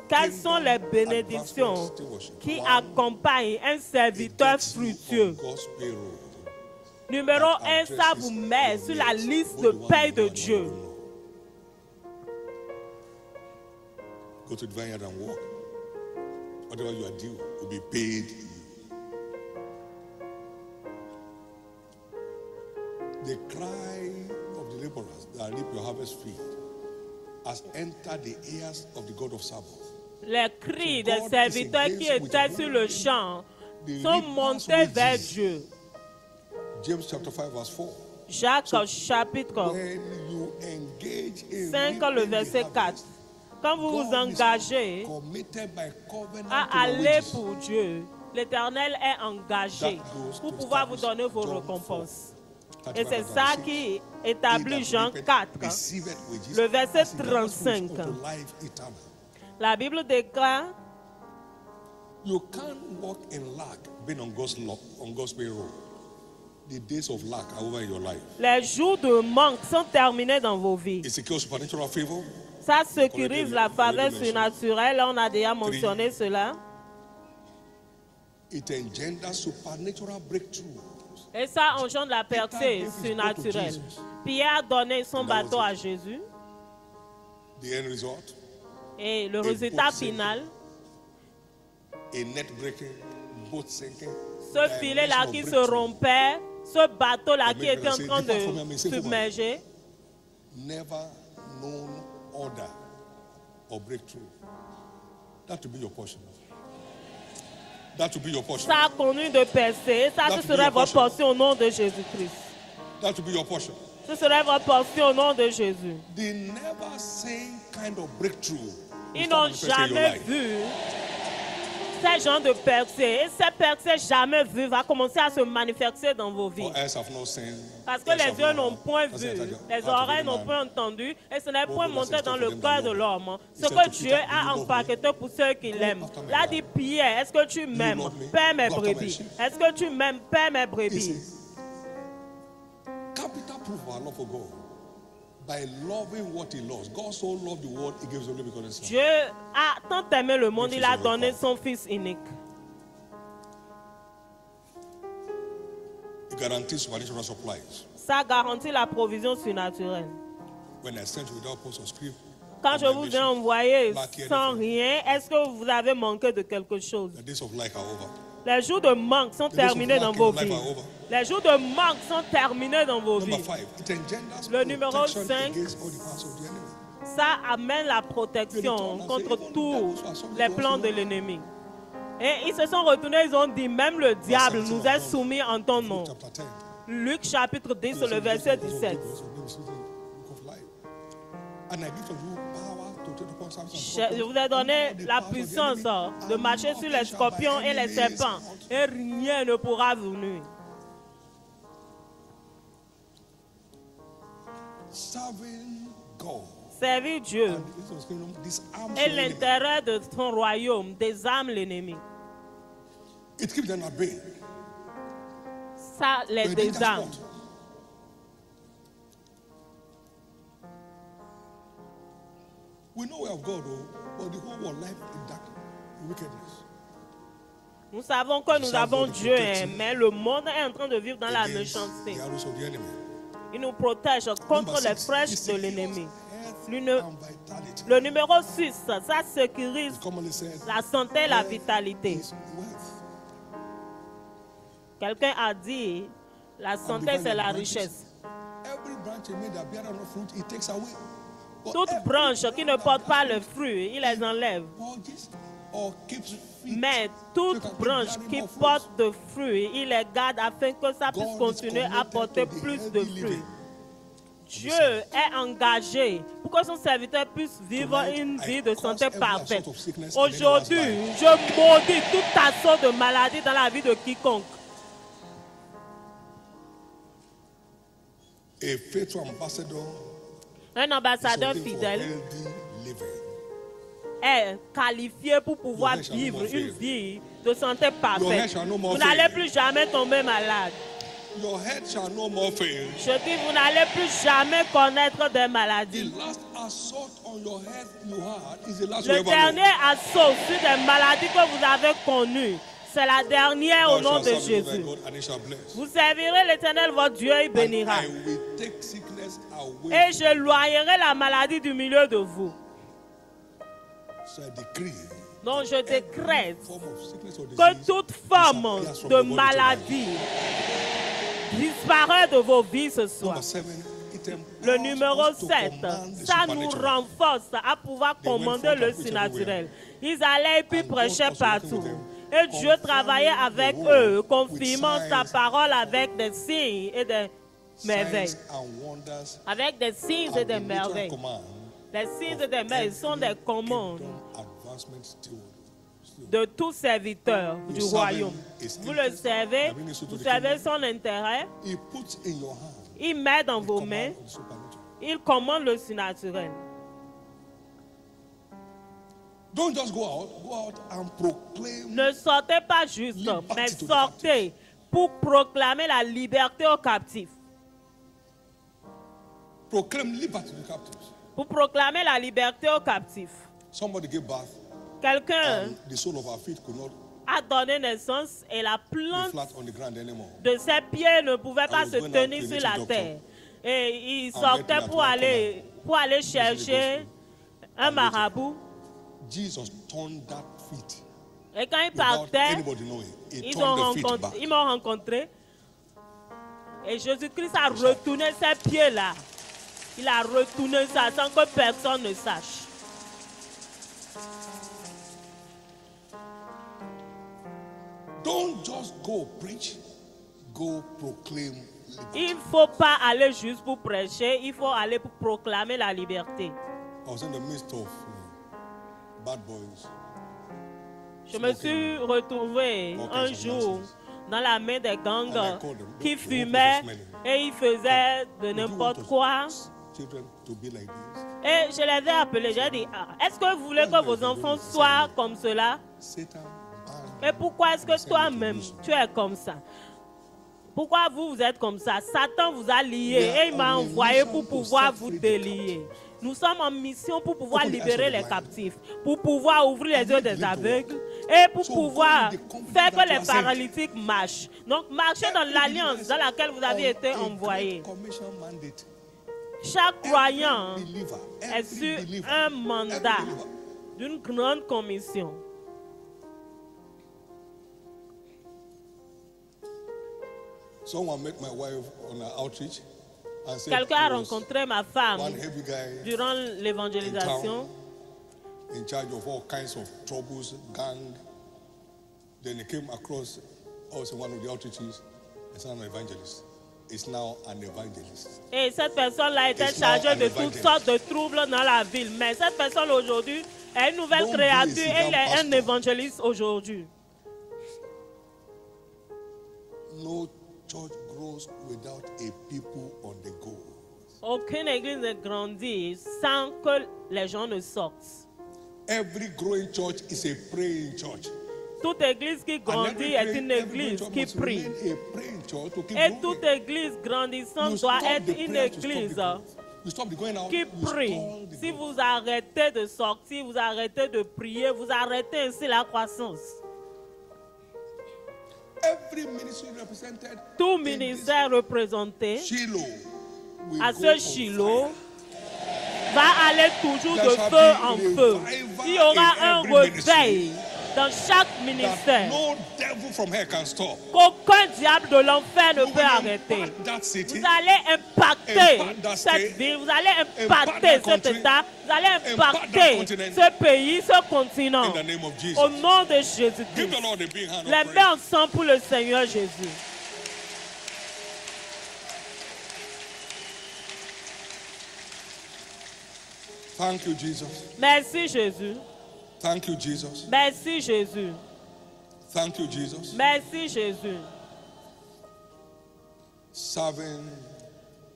Quelles sont les bénédictions qui accompagnent un serviteur fructueux? Numéro 1, ça vous met sur la liste de paix de Dieu. Go to the vineyard and work. Whatever you are due will be paid you. The cry of the laborers that reap your harvest field has entered the ears of the God of Sabbath. Les cris des serviteurs qui étaient sur le champ sont montés vers Dieu. James chapter 5 verse 4. Jacques chapitre 5, le verset 4. Quand vous vous engagez à aller pour Dieu, l'Éternel est engagé pour pouvoir vous donner vos récompenses. Et c'est ça qui établit Jean 4, le verset 35. La Bible déclare: You can't walk in lack being on God's payroll. The days of lack are over in your life. Les jours de manque sont terminés dans vos vies. It secures supernatural favor. Ça sécurise la faveur surnaturelle. On a déjà mentionné cela. It engenders supernatural breakthrough. Et ça engendre la percée surnaturelle. Pierre a donné son bateau à Jésus. The end result. Et le résultat final, ce filet-là qui se rompait, ce bateau-là qui était en train de submerger, never known order or breakthrough. That will be your portion. That will be your portion. Ça a connu de percée. Ça, ce serait votre portion au nom de Jésus-Christ. That will be your portion. Ce serait votre portion au nom de Jésus. The never same kind of breakthrough. Ils n'ont jamais vu ce genre de percée. Et cette percée jamais vue va commencer à se manifester dans vos vies. Parce que les yeux n'ont point vu, les oreilles n'ont point entendu, et ce n'est point monté dans le cœur de l'homme. Ce que Dieu a empaqueté pour ceux qui l'aiment. Là dit Pierre, est-ce que tu m'aimes? Paie mes brebis. Est-ce que tu m'aimes? Paie mes brebis. Capital proof of our love for God. By loving what he loves. God so loved the world, he gave his only begotten son. Dieu a tant aimé le monde, il a donné son Fils unique. It guarantees supernatural supplies. Ça garantit la provision surnaturelle. When I sent you without post or script, quand je vous ai envoyé sans rien, est-ce que vous avez manqué de quelque chose? The days of lack are over. Les jours de manque sont terminés dans vos vies. Les jours de manque sont terminés dans vos vies. Le numéro 5, ça amène la protection contre tous les plans de l'ennemi. Et ils se sont retournés, ils ont dit, même le diable nous est soumis en ton nom. Luc chapitre 10, le verset 17. Je vous ai donné la puissance de marcher sur les scorpions et les serpents, et rien ne pourra vous nuire. Servir Dieu et l'intérêt de son royaume désarme l'ennemi. Ça les désarme. We know of God, but the whole world life in darkness, wickedness. Nous savons que nous avons Dieu, mais le monde est en train de vivre dans la méchanceté. Il nous protège contre les flèches de l'ennemi. Le numéro 6, ça sécurise la santé et la vitalité. Quelqu'un a dit, la santé c'est la richesse. Toute branche qui ne porte pas le fruit, il les enlève. Mais toute branche qui porte de fruits, il les garde afin que ça puisse continuer à porter plus de fruits. Dieu est engagé pour que son serviteur puisse vivre une vie de santé parfaite. Aujourd'hui, je maudis toute sorte de maladie dans la vie de quiconque. A faithful ambassador. Un ambassadeur fidèle est qualifié pour pouvoir vivre une vie de santé parfaite. Vous n'allez plus jamais tomber malade. Je dis, vous n'allez plus jamais connaître des maladies. Le dernier assaut sur des maladies que vous avez connues, c'est la dernière au nom de Jésus. Vous servirez l'Éternel, votre Dieu, et bénira. Et je loyerai la maladie du milieu de vous. Donc je décrète que toute forme de maladie disparaît de vos vies ce soir. Le numéro 7, ça nous renforce à pouvoir commander le surnaturel. Ils allaient et puis prêchaient partout. Et Dieu travaillait avec eux, confirmant sa parole avec des signes et des merveilles. Avec des signes et des merveilles. Les signes et des merveilles sont des commandes de tout serviteur du royaume. Vous le servez, vous servez son intérêt. Il met dans vos mains, il commande le surnaturel. Don't just go out and proclaim. Ne sortez pas juste, mais sortez pour proclamer la liberté aux captifs. Proclaim liberty to the captives. Pour proclamer la liberté aux captifs. Somebody gave birth. Quelqu'un The sole of our feet could not a donné naissance et la plante flat on the ground anymore. de ses pieds ne pouvait pas se tenir sur la terre. Et il sortait pour aller chercher un marabout. Jesus turned that feet. Et quand il partait, ils m'ont rencontré. Et Jésus-Christ a retourné ses pieds-là. Il a retourné ça sans que personne ne sache. Don't just go preach, go proclaim liberty. Il ne faut pas aller juste pour prêcher, il faut aller pour proclamer la liberté. I was in the midst of bad boys. Je me suis retrouvé un jour dans la main des gangs qui fumaient et ils faisaient de n'importe quoi. Et je les ai appelés, j'ai dit, est-ce que vous voulez que vos enfants soient comme cela? Et pourquoi est-ce que toi-même, tu es comme ça? Pourquoi vous êtes comme ça? Satan vous a lié et il m'a envoyé pour pouvoir vous délier. Nous sommes en mission pour pouvoir libérer les captifs, pour pouvoir ouvrir les yeux des aveugles et pour pouvoir faire que les paralytiques marchent. Donc, marchez dans l'alliance dans laquelle vous avez été envoyés. Chaque croyant est sur un mandat d'une grande commission. Someone met my wife on an outreach and said, quelqu'un a rencontré ma femme one heavy guy durant l'évangélisation. In charge of all kinds of troubles, gang. Then he came across also one of the outreaches as an evangelist. It's now an evangelist. Et cette personne-là était chargée de toutes sortes de troubles dans la ville. Mais cette personne aujourd'hui est une nouvelle créature et elle est un évangéliste aujourd'hui. No church grows without a people on the go. Aucune église ne grandit sans que les gens ne sortent. Every growing church is a praying church. Toute église qui grandit est une église qui prie. Et toute église grandissante doit être une église qui prie. Si vous arrêtez de sortir, vous arrêtez de prier, vous arrêtez ainsi la croissance. Tout ministère représenté à ce Shiloh va aller toujours de feu en feu. Il y aura un réveil dans chaque ministère qu'aucun diable de l'enfer ne peut arrêter. Vous allez impacter cette ville, vous allez impacter cet État, vous allez impacter ce pays, ce continent. Au nom de Jésus-Christ. Les mains ensemble pour le Seigneur Jésus. Thank you, Jesus. Merci Jésus. Thank you, Jesus. Merci Jésus. Thank you, Jesus. Merci Jésus. Serving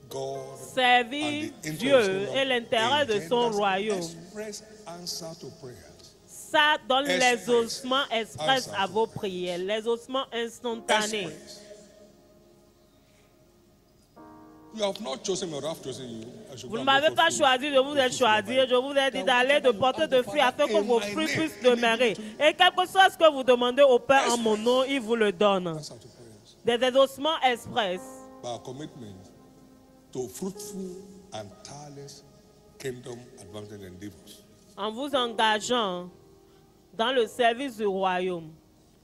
God. Servir Dieu et l'intérêt de son royaume. Ça donne les ossements express à vos prières, les ossements instantanés. Vous ne m'avez pas choisi, je vous ai choisi. Je vous ai dit d'aller, de porter de fruits afin que vos fruits puissent demeurer. Et quelque chose que vous demandez au Père en mon nom, il vous le donne. Des ossements express. By commitment to fruitful and tireless kingdom advancement endeavors. En vous engageant dans le service du royaume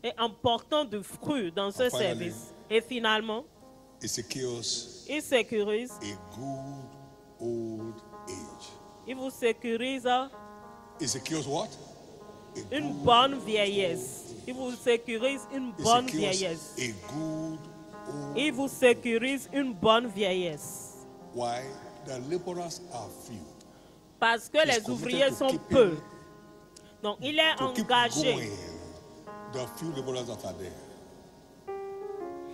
et en portant du fruit dans ce service. Et finalement, il sécurise a good old age. Il vous sécurise what? Une bonne vieillesse. Il vous sécurise une bonne vieillesse. Il vous sécurise une bonne vieillesse. Why? The laborers are few. Parce que les ouvriers sont peu. Donc il est engagé. The few laborers that are there.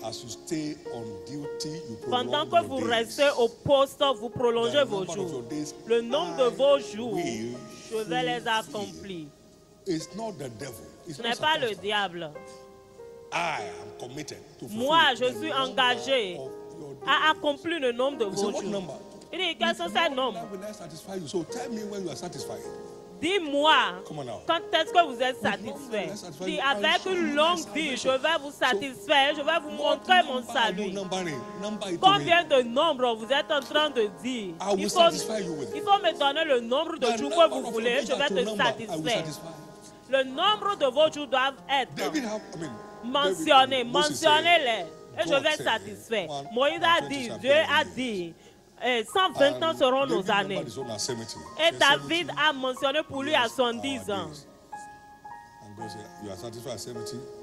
As you stay on duty, you pendant que vous restez au poste, vous prolongez vos jours. Le nombre de vos jours, je vais les accomplir. Ce n'est pas le diable. Moi, je suis engagé à accomplir le nombre de vos jours. Il dit, quels sont ces nombres? Dis-moi, quand est-ce que vous êtes satisfait? Dis, avec une longue vie, je vais vous satisfaire, je vais vous montrer mon salut. Combien de nombres vous êtes en train de dire? Il faut me donner le nombre de jours que vous voulez, je vais te satisfaire. Le nombre de vos jours doivent être mentionnés, mentionnez-les, et je vais satisfaire. Moïse a dit, Dieu a dit, 120 ans seront nos années. Et David a mentionné pour lui à 110 ans.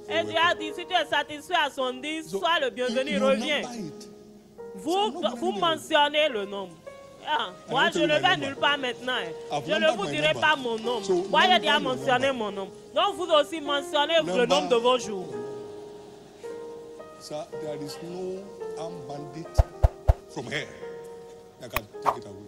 Et Dieu a dit, si tu es satisfait à 110, sois le bienvenu, reviens. Vous mentionnez le nombre. Moi, je ne vais nulle part maintenant. Je ne vous dirai pas mon nom. Moi, j'ai déjà mentionné mon nom. Donc, vous aussi mentionnez le nombre de vos jours. So, there is no armed bandit from here. I can take it away.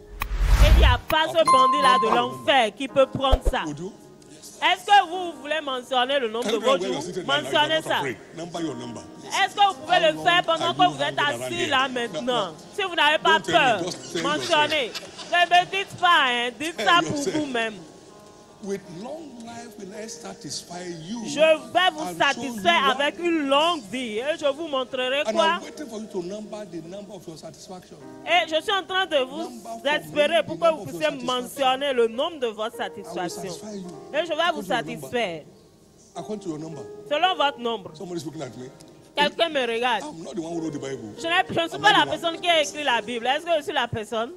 Et il n'y a pas ce bandit-là de l'enfer qui peut prendre ça. Est-ce que vous voulez mentionner le nombre de vos jours? Mentionnez ça. Est-ce que vous pouvez le faire pendant que vous êtes assis là maintenant? Si vous n'avez pas peur, mentionnez. Ne me dites pas, hein, dites ça pour vous-même. Je vais vous satisfaire avec une longue vie et je vous montrerai quoi. Et je suis en train de vous espérer pour que vous puissiez mentionner le nombre de votre satisfaction. Et je vais vous satisfaire selon votre nombre. Quelqu'un me regarde. Je ne suis pas la personne qui a écrit la Bible. Est-ce que je suis la personne?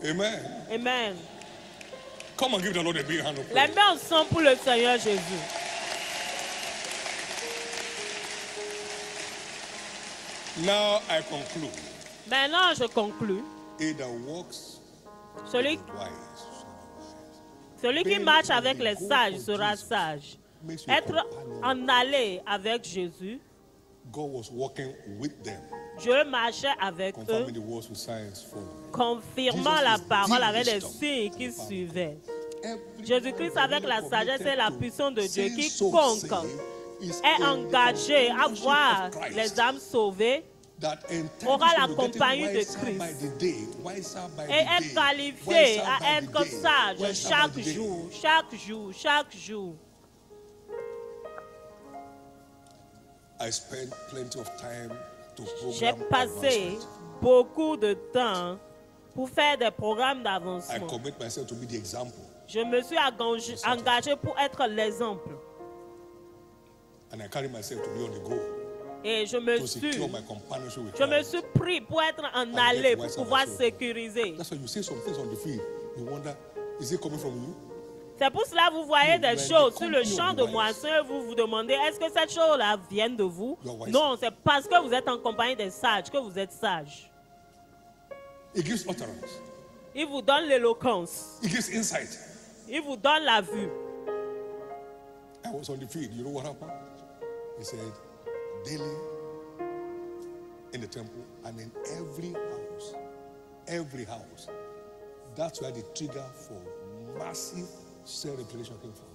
Amen. Amen. Come on, give the Lord a big hand of praise. Les mains sont pour le Seigneur Jésus. Now I conclude. Maintenant, je conclus. Celui qui marche avec les sages sera sage. Être en allée avec Jésus. God was walking with them. Dieu marchait avec eux, confirmant la parole avec les signes qui suivaient. Jésus-Christ avec la sagesse et la puissance de Dieu, quiconque est engagé à voir les âmes sauvées aura la compagnie de Christ et est qualifié à être sage chaque jour, chaque jour, chaque jour. J'ai passé beaucoup de temps pour faire des programmes d'avancement. Je me suis engagé pour être l'exemple. Et je me suis pris pour être en allée, pour pouvoir sécuriser. C'est pour cela que vous voyez des choses sur le champ de moisson et vous vous demandez, est-ce que cette chose-là vient de vous? Non, c'est parce que vous êtes en compagnie des sages que vous êtes sages. Il vous donne l'éloquence. Il vous donne la vue. I was on the field. You know what happened? He said, daily in the temple and in every house. That's where the trigger for massive self-revelation came from.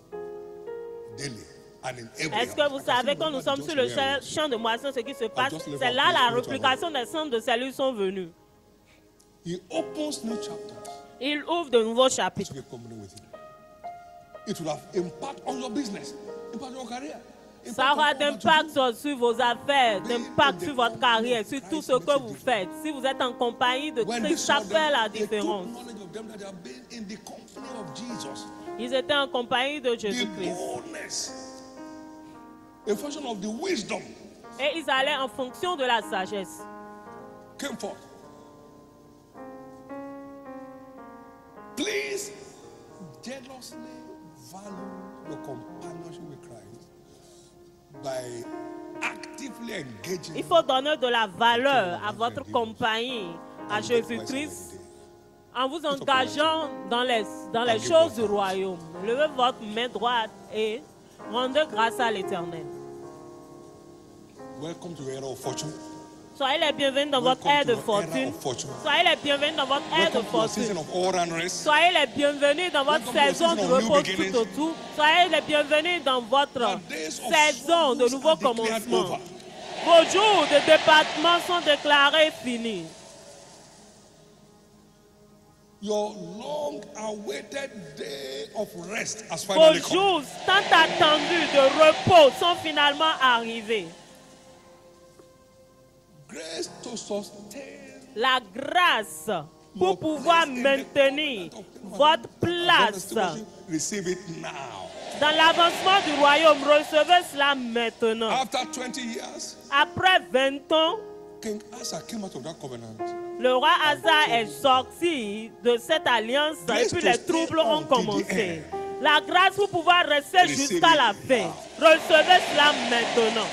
Daily and in every house. Est-ce que vous savez quand nous sommes sur le champ de moisson, ce qui se passe, c'est là la réplication des centres de salut sont venus. He opens new chapters. Il ouvre de nouveaux chapitres. It will have impact on your business, impact on your career. Ça aura d'impact sur vos affaires, d'impact sur votre carrière, sur tout ce que vous faites. Si vous êtes en compagnie de Christ, ça fait la différence. Ils étaient en compagnie de Jésus-Christ. Et ils allaient en fonction de la sagesse. Please jealously value your companionship with Christ by actively engaging. Il faut donner de la valeur à votre compagnie, à Jésus-Christ, en vous engageant dans les choses du royaume. Levez votre main droite et rendez grâce à l'Éternel. Welcome to the era of fortune. Soyez les bienvenus dans votre ère de fortune. Soyez les bienvenus dans votre ère de fortune. Soyez les bienvenus dans votre saison de repos tout autour. Soyez les bienvenus dans votre saison de nouveau commencement. Vos jours de département sont déclarés finis. Vos jours tant attendus de repos sont finalement arrivés. La grâce pour pouvoir maintenir votre place dans l'avancement du royaume. Recevez cela maintenant. Après 20 ans, le roi Asa est sorti de cette alliance et puis les troubles ont commencé. La grâce pour pouvoir rester jusqu'à la fin. Recevez cela maintenant.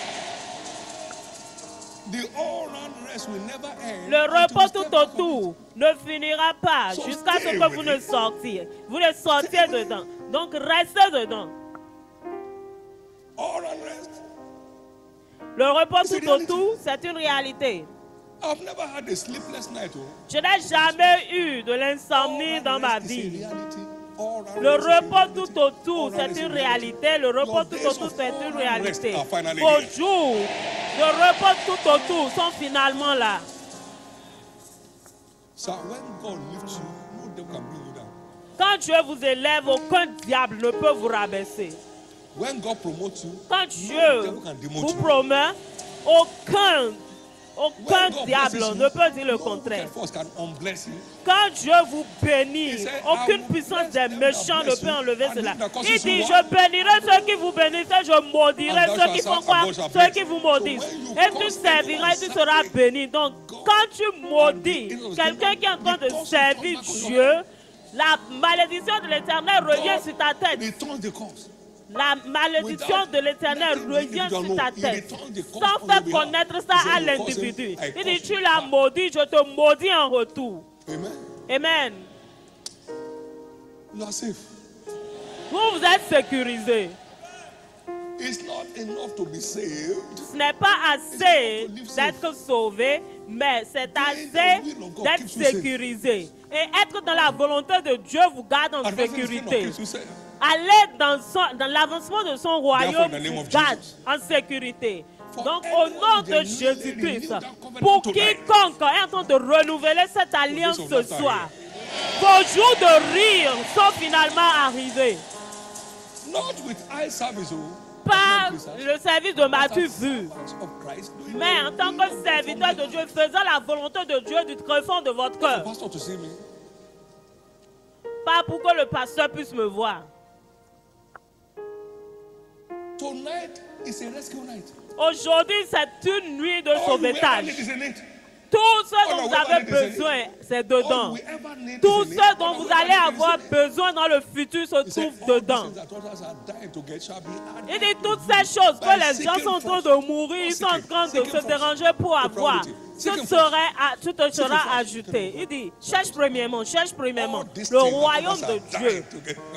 Le repos tout autour ne finira pas jusqu'à ce que vous ne sortiez. Vous ne sortiez dedans. Donc restez dedans. Le repos tout autour, c'est une réalité. Je n'ai jamais eu de l'insomnie dans ma vie. Le repos tout autour, c'est une réalité. Le repos tout autour, c'est une réalité. Vos jours de repos tout autour sont finalement là. Quand Dieu vous élève, aucun diable ne peut vous rabaisser. Quand Dieu vous promet, aucun diable ne peut dire le contraire. Quand Dieu vous bénit, aucune puissance des méchants ne peut enlever cela. Il dit, je bénirai ceux qui vous bénissent, je maudirai ceux qui font quoi? Ceux qui vous maudissent. Et tu serviras et tu seras béni. Donc, quand tu maudis quelqu'un qui est en train de servir Dieu, la malédiction de l'Éternel revient sur ta tête. La malédiction de l'Éternel revient sur ta tête, sans faire connaître ça à l'individu. Il dit, tu l'as maudit, je te maudis en retour. Amen. You are safe. Vous êtes sécurisé. It's not enough to be saved. Ce n'est pas assez d'être sauvé, mais c'est assez d'être sécurisé. Et être dans la volonté de Dieu vous garde en sécurité. Aller dans l'avancement de son royaume vous garde en sécurité. Donc au nom de Jésus-Christ, pour quiconque est en train de renouveler cette alliance ce soir, vos jours de rire sont finalement arrivés. Pas le service de Matthieu vu, mais en tant que serviteur de Dieu, faisant la volonté de Dieu du tréfonds de votre cœur. Pas pour que le pasteur puisse me voir. Aujourd'hui, c'est une nuit de sauvetage. Tout ce dont vous avez besoin, c'est dedans. Tout ce dont vous allez avoir besoin dans le futur se trouve dedans. Il dit toutes ces choses que les gens sont en train de mourir, ils sont en train de se déranger pour avoir. Tout te sera ajouté. Il dit, cherche premièrement le royaume de Dieu.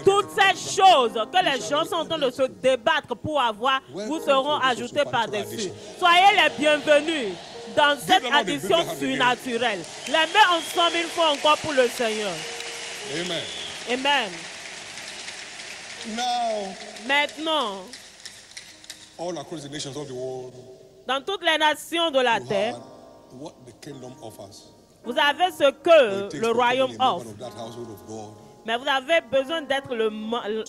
Toutes ces choses que les gens sont en train de se débattre pour avoir, vous seront ajoutées par-dessus. Soyez les bienvenus dans cette addition surnaturelle. Les mains ensemble une fois encore pour le Seigneur. Amen. Amen. Maintenant, all across the nations of the world, dans toutes les nations de la terre, what the kingdom offers. Vous avez ce que le royaume offre. Mais vous avez besoin d'être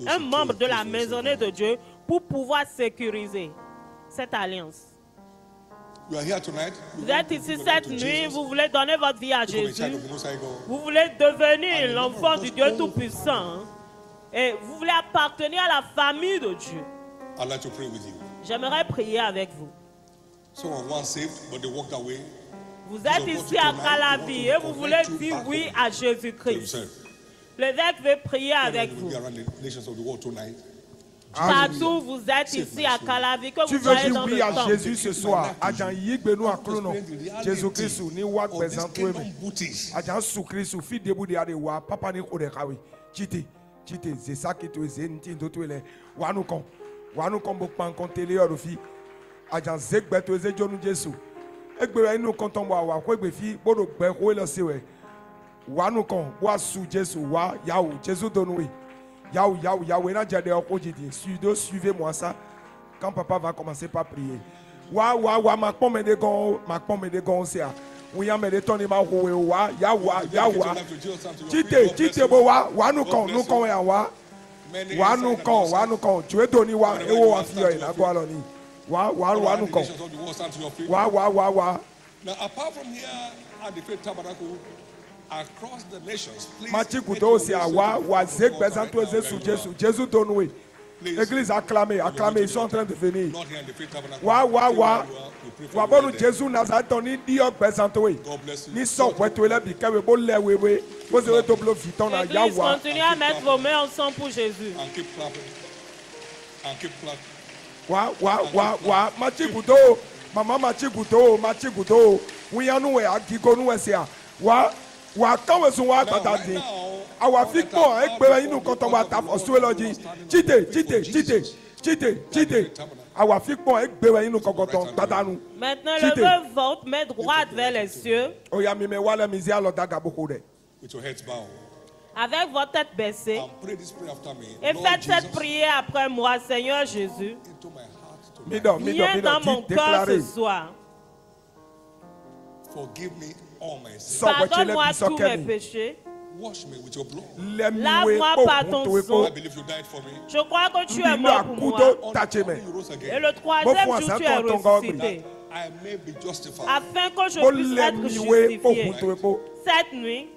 un membre de la maisonnée de Dieu pour pouvoir sécuriser. cette alliance. You are here tonight. Vous êtes ici cette nuit, vous voulez donner votre vie à Jésus. Vous voulez devenir l'enfant du Dieu Tout-Puissant. Et vous voulez appartenir à la famille de Dieu. I'd like to pray with you. J'aimerais prier avec vous. Someone once saved, but they walked away. Vous êtes ici à Calavi et vous voulez dire oui à Jésus-Christ. L'évêque veut prier avec vous. Partout vous êtes ici à Calavi, que tu vous veux soyez dire dans oui le à temple. Jésus ce soir. Ajan yigbe à clono. Jésus-Christ ni wa gbezanto eme. Ajan sous Christ fi debu de adewa papa ni ko de kawe. Chite c'est ça qui te zenti ndo to ele. Wanu kon bo pan kon tele oro fi. Ajan zegbe to ze jonu Jésus. Egbe inu kon ton wa ko egbe fi bodo gbe ko lo sewe. Wanu kon bo su Jésus wa yawo Jésus donwe. Yahweh, suivez-moi ça. Quand papa va commencer par prier. Ma pomme de gon, c'est à. Oui, mais les tonnes ma roué, Yahweh. Tite, boa, nous con, tu es donné, wa, et wa, fille, la gualoni. Wa, nous con. Wa. Now, apart from here at the Faith Tabernacle, across the nations, Mathieu Couteau, c'est à wa, zek, bezanto, Jésus donne. L'église acclamée, ils sont en train de venir. Wa bon Jésus Nazareth ni diok bezanto. Ni so weto le bi kawe bo le wewe. Bo se weto blo viton na ya L'église, continuez à mettre vos mains ensemble pour Jésus. and keep clapping. And keep clapping. Wa Mathieu Couteau, maman Mathieu Couteau. We anu we agiko nu we se a. Wa kan we so wa patadi. Our people ekpe inu koto wa tap osueloji. Chite. Our people ekpe inu kokoton patanu. Maintenant, levez votre main droite vers les cieux. Oya mi me wala mi zia lo daga boko de. With your heads bowed. Avec votre tête baissée. And pray this prayer after me. Et Lord faites cette Jesus, prière après moi, Seigneur Jésus. into my heart tonight. Viens dans mon cœur ce soir. Forgive me all my sins. Pardonne-moi tous mes péchés. Wash me with your blood. Lave-moi par ton sang. I believe you died for me. Je crois que tu es mort pour moi. On the third day you rose Et again. le troisième jour, tu es ressuscité. I may be justified. Afin que je puisse être justifié. Cette nuit,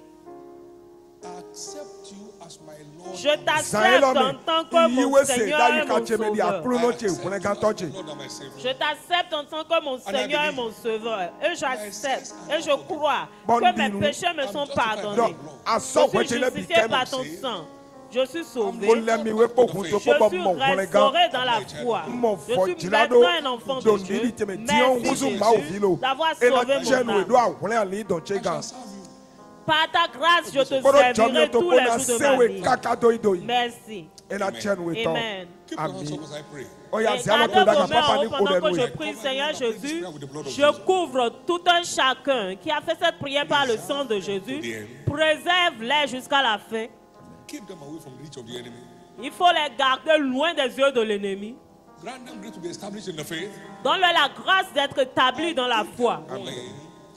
Accept you as my Lord. je t'accepte en tant que mon Seigneur et mon Sauveur. Lord and my Savior. Je t'accepte en tant que mon Seigneur et mon Sauveur. Et j'accepte et je crois que mes péchés me sont pardonnés. Je suis justifié par ton sang. Je suis sauvé. Je suis restauré dans la foi. Je suis maintenant un enfant de Dieu. Merci Jésus d'avoir sauvé mon âme. Par ta grâce, je te servirai tous les jours de ma vie. Merci. Amen. Keep your hands up as I pray. Et gardez vos mains en haut pendant que je prie, Seigneur Jésus. Je couvre tout un chacun qui a fait cette prière par le sang de Jésus. Préserve-les jusqu'à la fin. Keep them away from the reach of the enemy. Il faut les garder loin des yeux de l'ennemi. Grant them grace to be established in the faith. Donne-leur la grâce d'être établis dans la foi.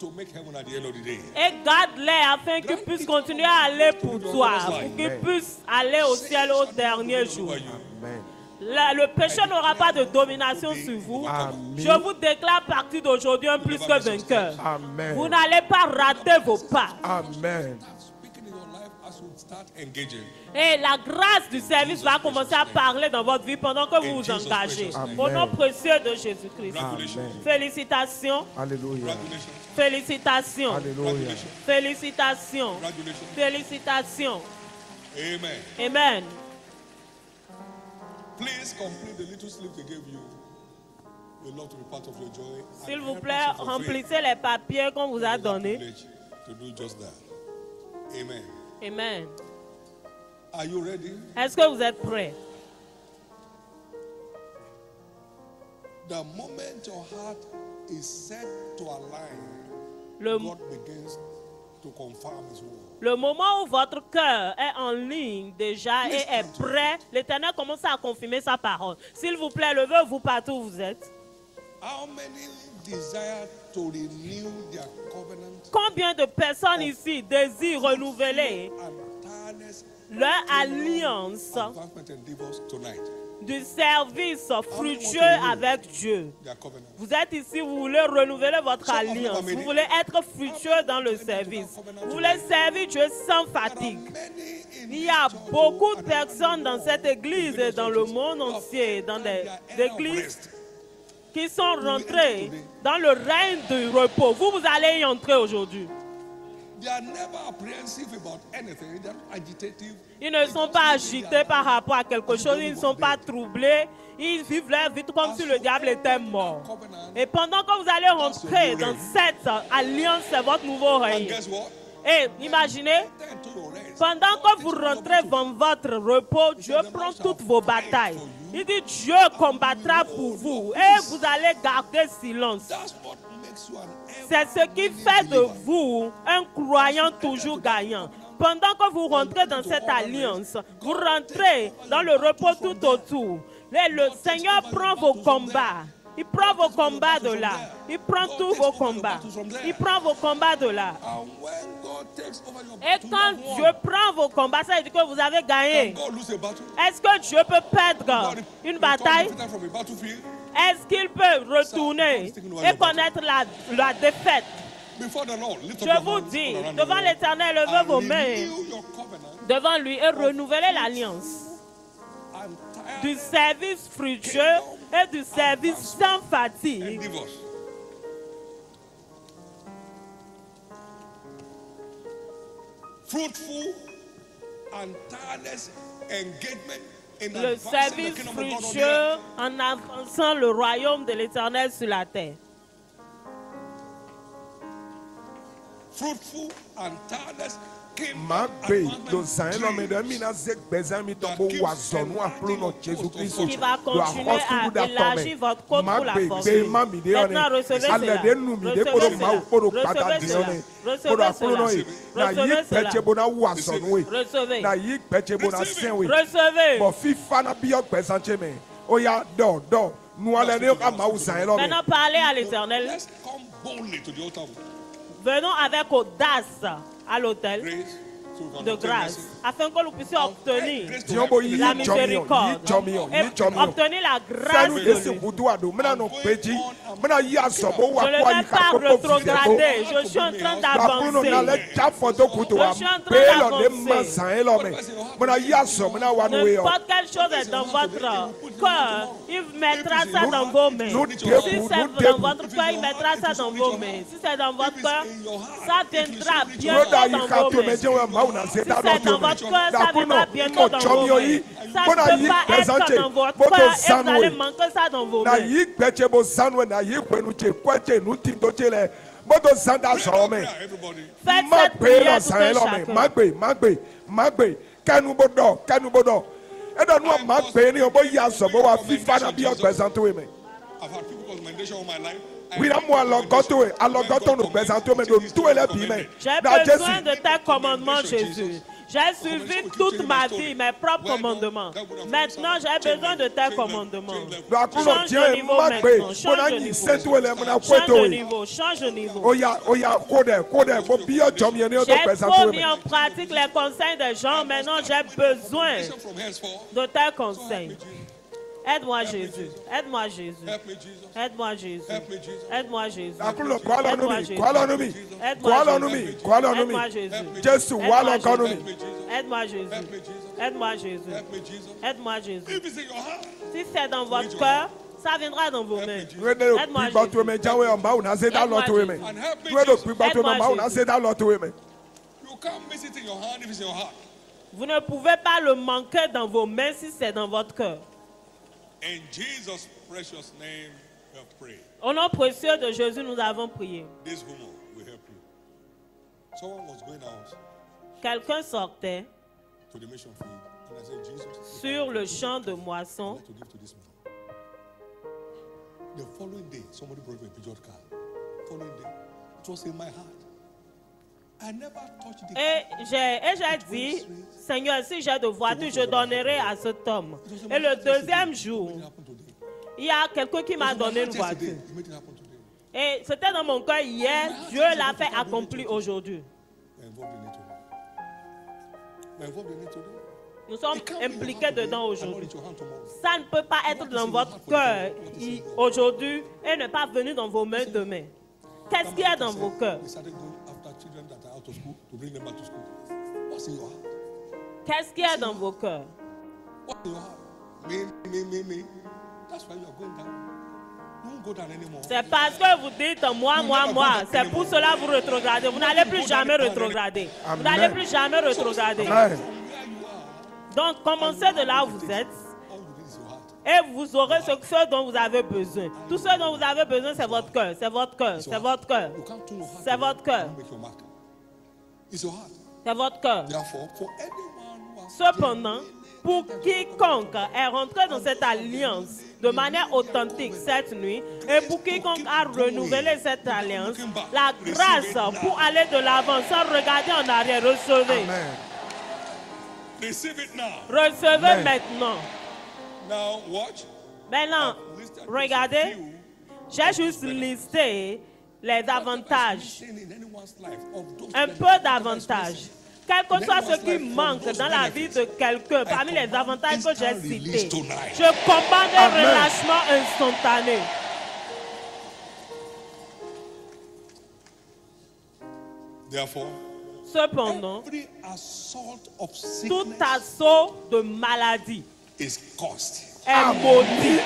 To make heaven at the end of the day. Et garde-les afin qu'ils puissent continuer à aller pour toi, pour qu'ils puissent aller au ciel au dernier jour. Le péché n'aura pas de domination sur vous. Je vous déclare à partir d'aujourd'hui un plus que vainqueur. Vous n'allez pas rater vos pas. Amen. Speaking in your life as you start engaging. Et la grâce du service va commencer à parler dans votre vie pendant que vous vous engagez. Au nom précieux de Jésus-Christ. Félicitations. Alléluia. Félicitations. Alléluia. Félicitations. Congratulations. Félicitations. Amen. Amen. Please complete the little slip they gave you. We love to be part of your joy. S'il vous plaît, remplissez les papiers qu'on vous a donnés. To do just that. Amen. Amen. Are you ready? Est-ce que vous êtes prêts? The moment your heart is set to align, Le, God begins to confirm His word. le moment où votre cœur est en ligne déjà et est prêt, l'Éternel commence à confirmer sa parole. S'il vous plaît, levez-vous partout où vous êtes. How many desire to renew their covenant Combien de personnes ici désirent renouveler and tireless leur alliance advancement endeavors tonight? du service fructueux avec Dieu. Vous êtes ici, vous voulez renouveler votre alliance. Vous voulez être fructueux dans le service. Vous voulez servir Dieu sans fatigue. Il y a beaucoup de personnes dans cette église et dans le monde entier, dans des églises qui sont rentrées dans le règne du repos. Vous allez y entrer aujourd'hui. Ils ne sont pas agités par rapport à quelque chose, ils ne sont pas troublés. Ils vivent leur vie comme si le diable était mort. Et pendant que vous allez rentrer dans cette alliance, c'est votre nouveau règne. Et imaginez, pendant que vous rentrez dans votre repos, Dieu prend toutes vos batailles. Il dit Dieu combattra pour vous et vous allez garder silence. C'est ce qui fait de vous un croyant toujours gagnant. Pendant que vous rentrez dans cette alliance, vous rentrez dans le repos tout autour. Et le Seigneur prend vos combats. Il prend vos combats de là. Il prend tous vos combats. Il prend vos combats de là. Et quand Dieu prend vos combats, ça veut dire que vous avez gagné. Est-ce que Dieu peut perdre une bataille? Est-ce qu'il peut retourner et connaître la défaite? Je vous dis, devant l'Éternel, levez vos mains devant lui et renouvelez l'alliance du service fructueux et du service sans fatigue. Le service fructueux en avançant le royaume de l'Éternel sur la terre. Fruitful and tireless. Magbe dozan l'homme de mina zek bezan mi tombo wazon ou aplo no Jésus Christ. Qui va continuer à élargir votre côte pour la force. Maintenant, recevez cela. Recevez cela. Recevez. Maintenant, parlez à l'Éternel. Venons avec audace à l'autel de grâce, afin que nous puissions obtenir la miséricorde et obtenir la grâce de Dieu. Je ne vais pas rétrograder, je suis en train d'avancer. N'importe quelle chose est dans votre cœur, il mettra ça dans vos mains. Si c'est dans votre cœur, il mettra ça dans vos mains. Si c'est dans votre cœur, ça viendra bientôt dans vos mains. Si c'est dans votre cœur, ça viendra bientôt dans vos mains. Ça ne peut pas être dans votre cœur et vous allez manquer ça dans vos mains. Faites cette prière tout un J'ai besoin de tes commandements, Jésus. J'ai suivi toute ma vie mes propres commandements. Maintenant, j'ai besoin de tes commandements. Change de niveau maintenant. Change de niveau. Change de niveau. Change de niveau. J'ai trop mis en pratique les conseils des gens. Maintenant, j'ai besoin de tes conseils. Aide-moi Jésus, aide-moi Jésus, aide-moi Jésus, aide-moi Jésus, aide-moi Jésus, aide-moi Jésus, aide-moi Jésus, aide-moi Jésus, aide-moi Jésus. Si c'est dans votre cœur, ça viendra dans vos mains. Aide-moi Jésus. Vous ne pouvez pas le manquer dans vos mains si c'est dans votre cœur. In Jesus' precious name, we have prayed. Au nom précieux de Jésus, nous avons prié. This woman will help you. Someone was going out. Quelqu'un sortait to the mission field, and I said, Jesus, sur le champ de moisson. to give to this man. The following day, somebody brought me a Peugeot car. Following day, it was in my heart. Et j'ai dit, Seigneur, si j'ai de voiture, je donnerai à cet homme. Et le deuxième jour, il y a quelqu'un qui m'a donné une voiture. Et c'était dans mon cœur hier, Dieu l'a fait accomplir aujourd'hui. Nous sommes impliqués dedans aujourd'hui. Ça ne peut pas être dans votre cœur aujourd'hui et ne pas venir dans vos mains demain. Qu'est-ce qu'il y a dans vos cœurs? Qu'est-ce qu'il y a dans vos cœurs? C'est parce que vous dites moi. C'est pour cela que vous rétrogradez. Vous n'allez plus jamais rétrograder. Vous n'allez plus jamais rétrograder. Donc, commencez de là où vous êtes. Et vous aurez ce dont vous avez besoin. Tout ce dont vous avez besoin, c'est votre cœur. C'est votre cœur. C'est votre cœur. C'est votre cœur. C'est votre cœur. Cependant, pour quiconque est rentré dans cette alliance de manière authentique cette nuit, et pour quiconque a renouvelé cette alliance, la grâce pour aller de l'avant sans regarder en arrière, recevez. Amen. Recevez maintenant. Now watch. Maintenant, regardez, j'ai juste listé les avantages, un peu d'avantages. Quel que soit ce qui manque dans la vie de quelqu'un, parmi les avantages que j'ai cités, je commande un relâchement instantané. Cependant, tout assaut de maladie est maudit.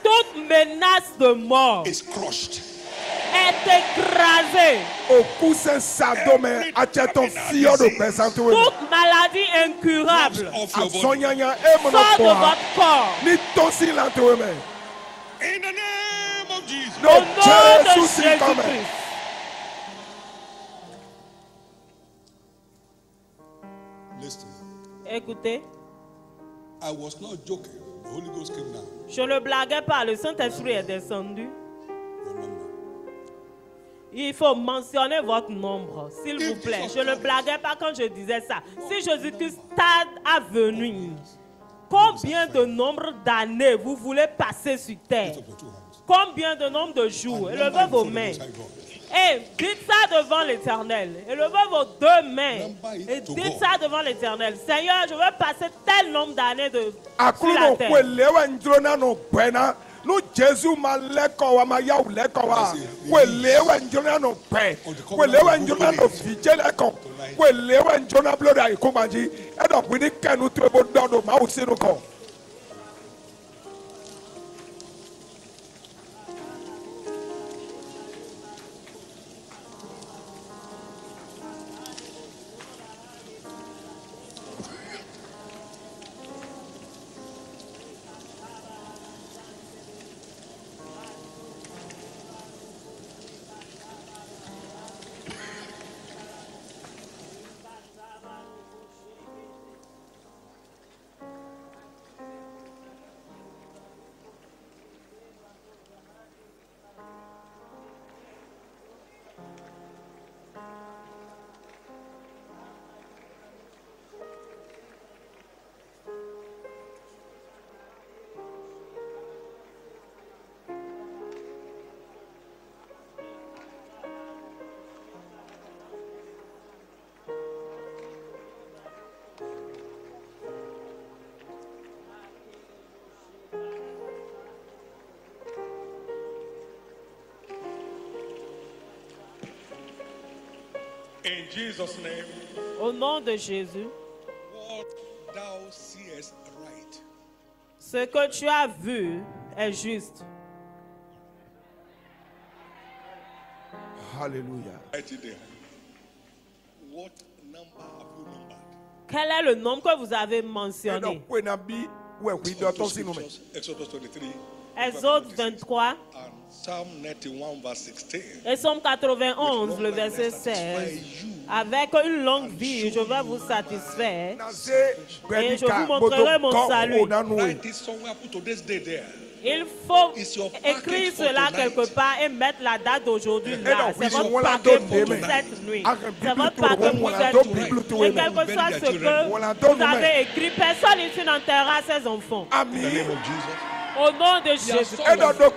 Toute menace de mort est écrasée. Toute maladie incurable sort de votre corps. In the name of Jesus. Au nom de Jésus-Christ. Listen. Écoutez. I was not joking. The Holy Ghost came down. Je ne blaguais pas. Le Saint-Esprit est descendu. Your number. Il faut mentionner votre nombre, s'il vous plaît. Je ne blaguais pas quand je disais ça. Si Jésus-Christ tarde à venir, combien de nombre d'années vous voulez passer sur terre? Combien de nombre de jours? Élevez vos mains. Et dites ça devant l'Éternel. Élevez vos deux mains. Et dites ça devant l'Éternel. Seigneur, je veux passer tel nombre d'années sur la terre. No Jésus ma leko wa ma yawu leko wa kwelewa njona no pe kwelewa njona no fije leko kwelewa njona bloda ikomaji edo kwini kenu to ebo dodo ma usinu ko. In Jesus' name. Au nom de Jésus. What thou seest right. Ce que tu as vu est juste. Hallelujah. What number have you numbered? Quel est le nombre que vous avez mentionné? Exodus 23. Exode 23. Psalm 91 verse 16. Et Psaume 91, le verset 16. Avec une longue vie, je vais vous satisfaire. Et je vous montrerai mon salut. Il faut écrire cela quelque part et mettre la date d'aujourd'hui là. C'est votre paquet pour cette nuit. C'est votre paquet pour cette nuit. Et quel que soit ce que vous avez écrit, personne ici n'enterrera ses enfants. In the name of Jesus. Au nom de Jésus. L'assaut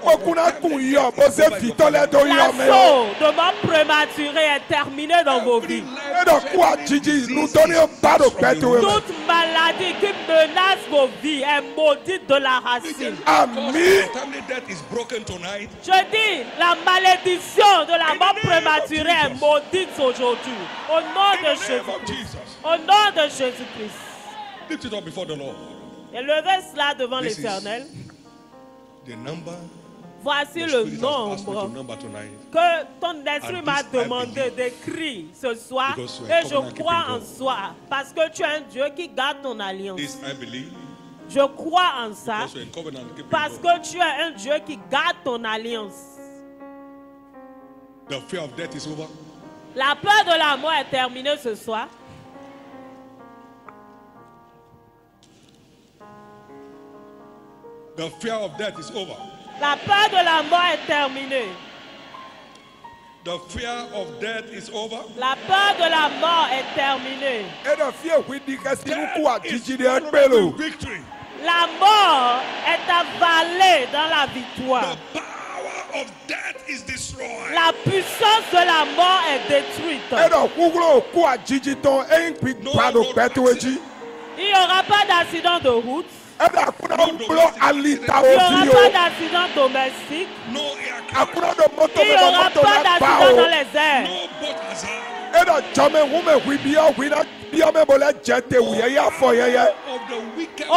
de mort prématurée est terminé dans vos vies. Toute maladie qui menace vos vies est maudite de la racine. Amen. Je dis, la malédiction de la mort prématurée est maudite aujourd'hui. Au nom de Jésus-Christ. Au nom de Jésus-Christ. Lift it up before the Lord. Et levez cela devant l'Éternel. Voici le nombre que ton esprit m'a demandé d'écrire ce soir. Et je crois en soi. Parce que tu es un Dieu qui garde ton alliance. Je crois en ça. Parce que tu es un Dieu qui garde ton alliance. La peur de la mort est terminée ce soir. The fear of death is over. La peur de la mort est terminée. The fear of death is over. La peur de la mort est terminée. Victory. La mort est avalée dans la victoire. The power of death is destroyed. La puissance de la mort est détruite. Il n'y aura pas d'accident de route. Il n'y aura pas d'accident domestique. Il n'y aura pas d'accident dans les airs.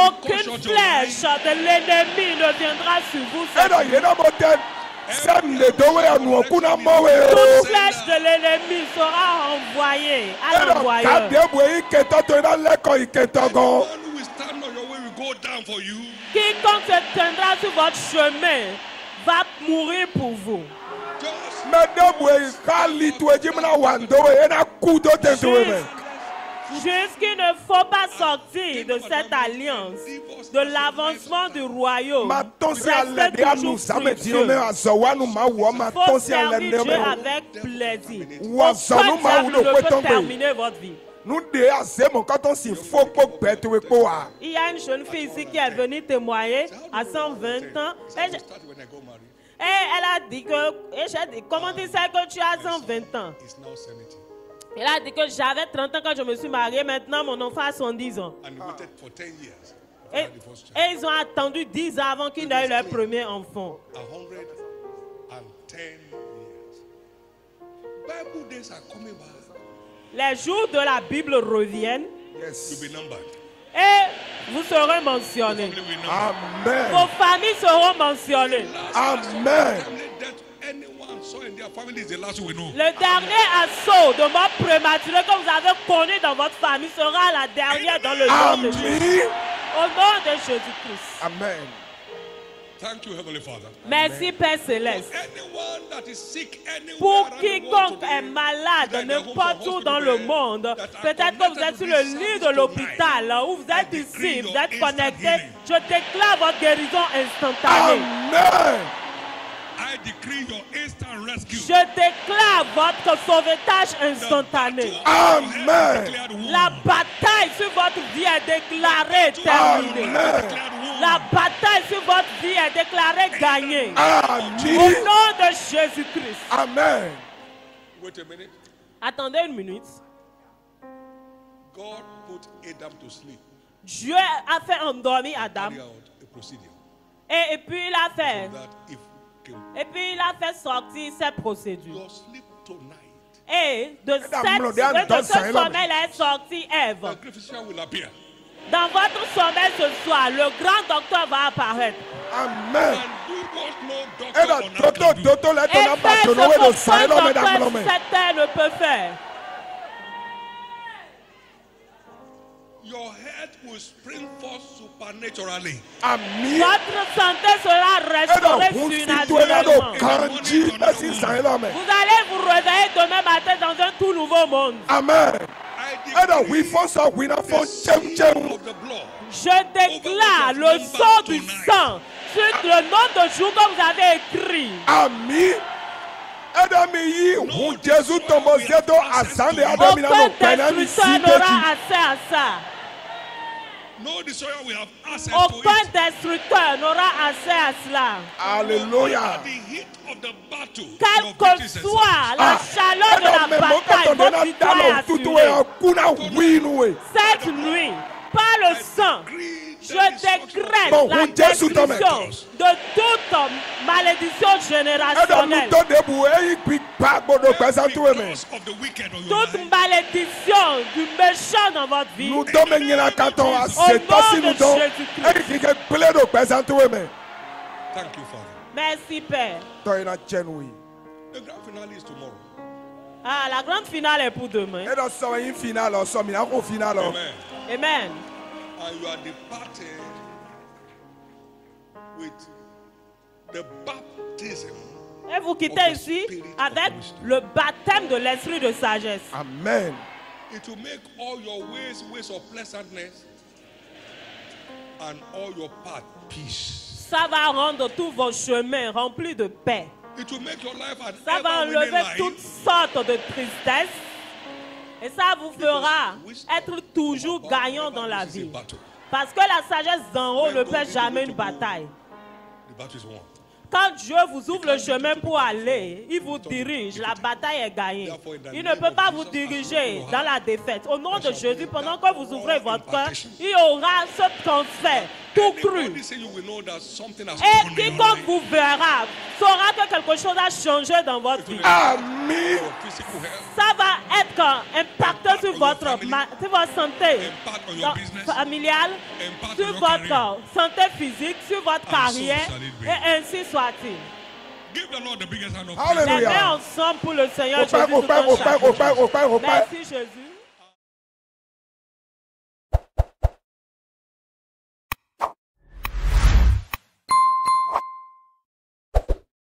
Aucune flèche de l'ennemi ne viendra sur vous. Toute flèche de l'ennemi sera envoyée à l'envoyeur. Quiconque se tiendra sur votre chemin va mourir pour vous. Jusqu'il ne faut pas sortir de cette alliance, de l'avancement du royaume. Restez toujours fructueux. Faut servir Dieu avec plaisir. Aucun diable ne peut terminer votre vie. Il y a une jeune fille ici qui est venue témoigner à 120 ans. Et elle a dit que, et j'ai dit, comment tu sais que tu as 120 ans? Elle a dit que j'avais 30 ans quand je me suis mariée, maintenant mon enfant a 110 ans. Et ils ont attendu 10 ans avant qu'ils n'aient leur premier enfant. Les jours de la Bible reviennent. Et vous serez mentionnés. Amen. Vos familles seront mentionnées. Amen. Le dernier assaut de mort prématurée que vous avez connu dans votre famille sera la dernière dans le nom de Jésus. Au nom de Jésus-Christ. Amen. Thank you, Heavenly Father. Merci, Père Céleste. Pour quiconque est malade, n'importe où dans le monde, peut-être que vous êtes sur le lit de l'hôpital, ou vous êtes ici, vous êtes connecté, je déclare votre guérison instantanée. Amen. Je déclare votre sauvetage instantané. Amen. La bataille sur votre vie est déclarée terminée. Amen. La bataille sur votre vie est déclarée gagnée. Amen. Au nom de Jésus-Christ. Amen. Wait a minute. Attendez une minute. God put Adam to sleep. Dieu a fait endormir Adam. Et puis il a fait. Et puis il a fait sortir ces procédures. Et de ce sommeil est sorti Ève. Dans votre sommeil ce soir, le grand docteur va apparaître. Amen. Et faites ce que aucun docteur sur cette terre ne peut faire. Your health will spring forth supernaturally. Amen. Votre santé sera restaurée surnaturellement. Vous allez vous réveiller demain matin dans un tout nouveau monde. Amen. Je déclare le sang du sang sur le nombre de jours que vous avez écrit. Amen. Aucun destructeur n'aura accès à ça. No destroyer will have access to Aucun it. destructeur n'aura accès à cela. Alléluia. At the heat of the battle, Quelle your que victory is soit assured. la chaleur de la bataille, votre victoire est assurée. Cette nuit, par le sang, je décrète la destruction de toute malédiction générationnelle. Because of the wicked on your Toute life, malédiction du méchant dans votre vie. Nous sommes thank you, Father. Merci, Père. The grand finale is tomorrow. Ah, la grande finale est pour demain. Amen. Amen. And you are departed with the baptism. Et vous quittez ici avec le baptême de l'esprit de sagesse. Amen. It will make all your ways of pleasantness, and all your path peace. Ça va rendre tous vos chemins remplis de paix. It will make your life an Ça va ever-winning enlever life. toutes sortes de tristesse. Et ça vous fera être toujours gagnant dans la vie. Parce que la sagesse d'en haut ne perd jamais une bataille. The battle is won. Quand Dieu vous ouvre le chemin pour aller, il vous dirige, la bataille est gagnée. Il ne peut pas vous diriger dans la défaite. Au nom de Jésus, pendant que vous ouvrez votre cœur, il y aura ce transfert tout cru. Et quiconque vous verra saura que quelque chose a changé dans votre vie. Amen. Ça va être impacté sur votre santé familiale, sur votre santé physique, sur votre carrière, et ainsi soit-il. Give the Lord the biggest hand of Les mains Alléluia. ensemble pour le Seigneur Au Père, Jésus. au Père, au Père, au Père, au Père, au Père. Merci Jésus.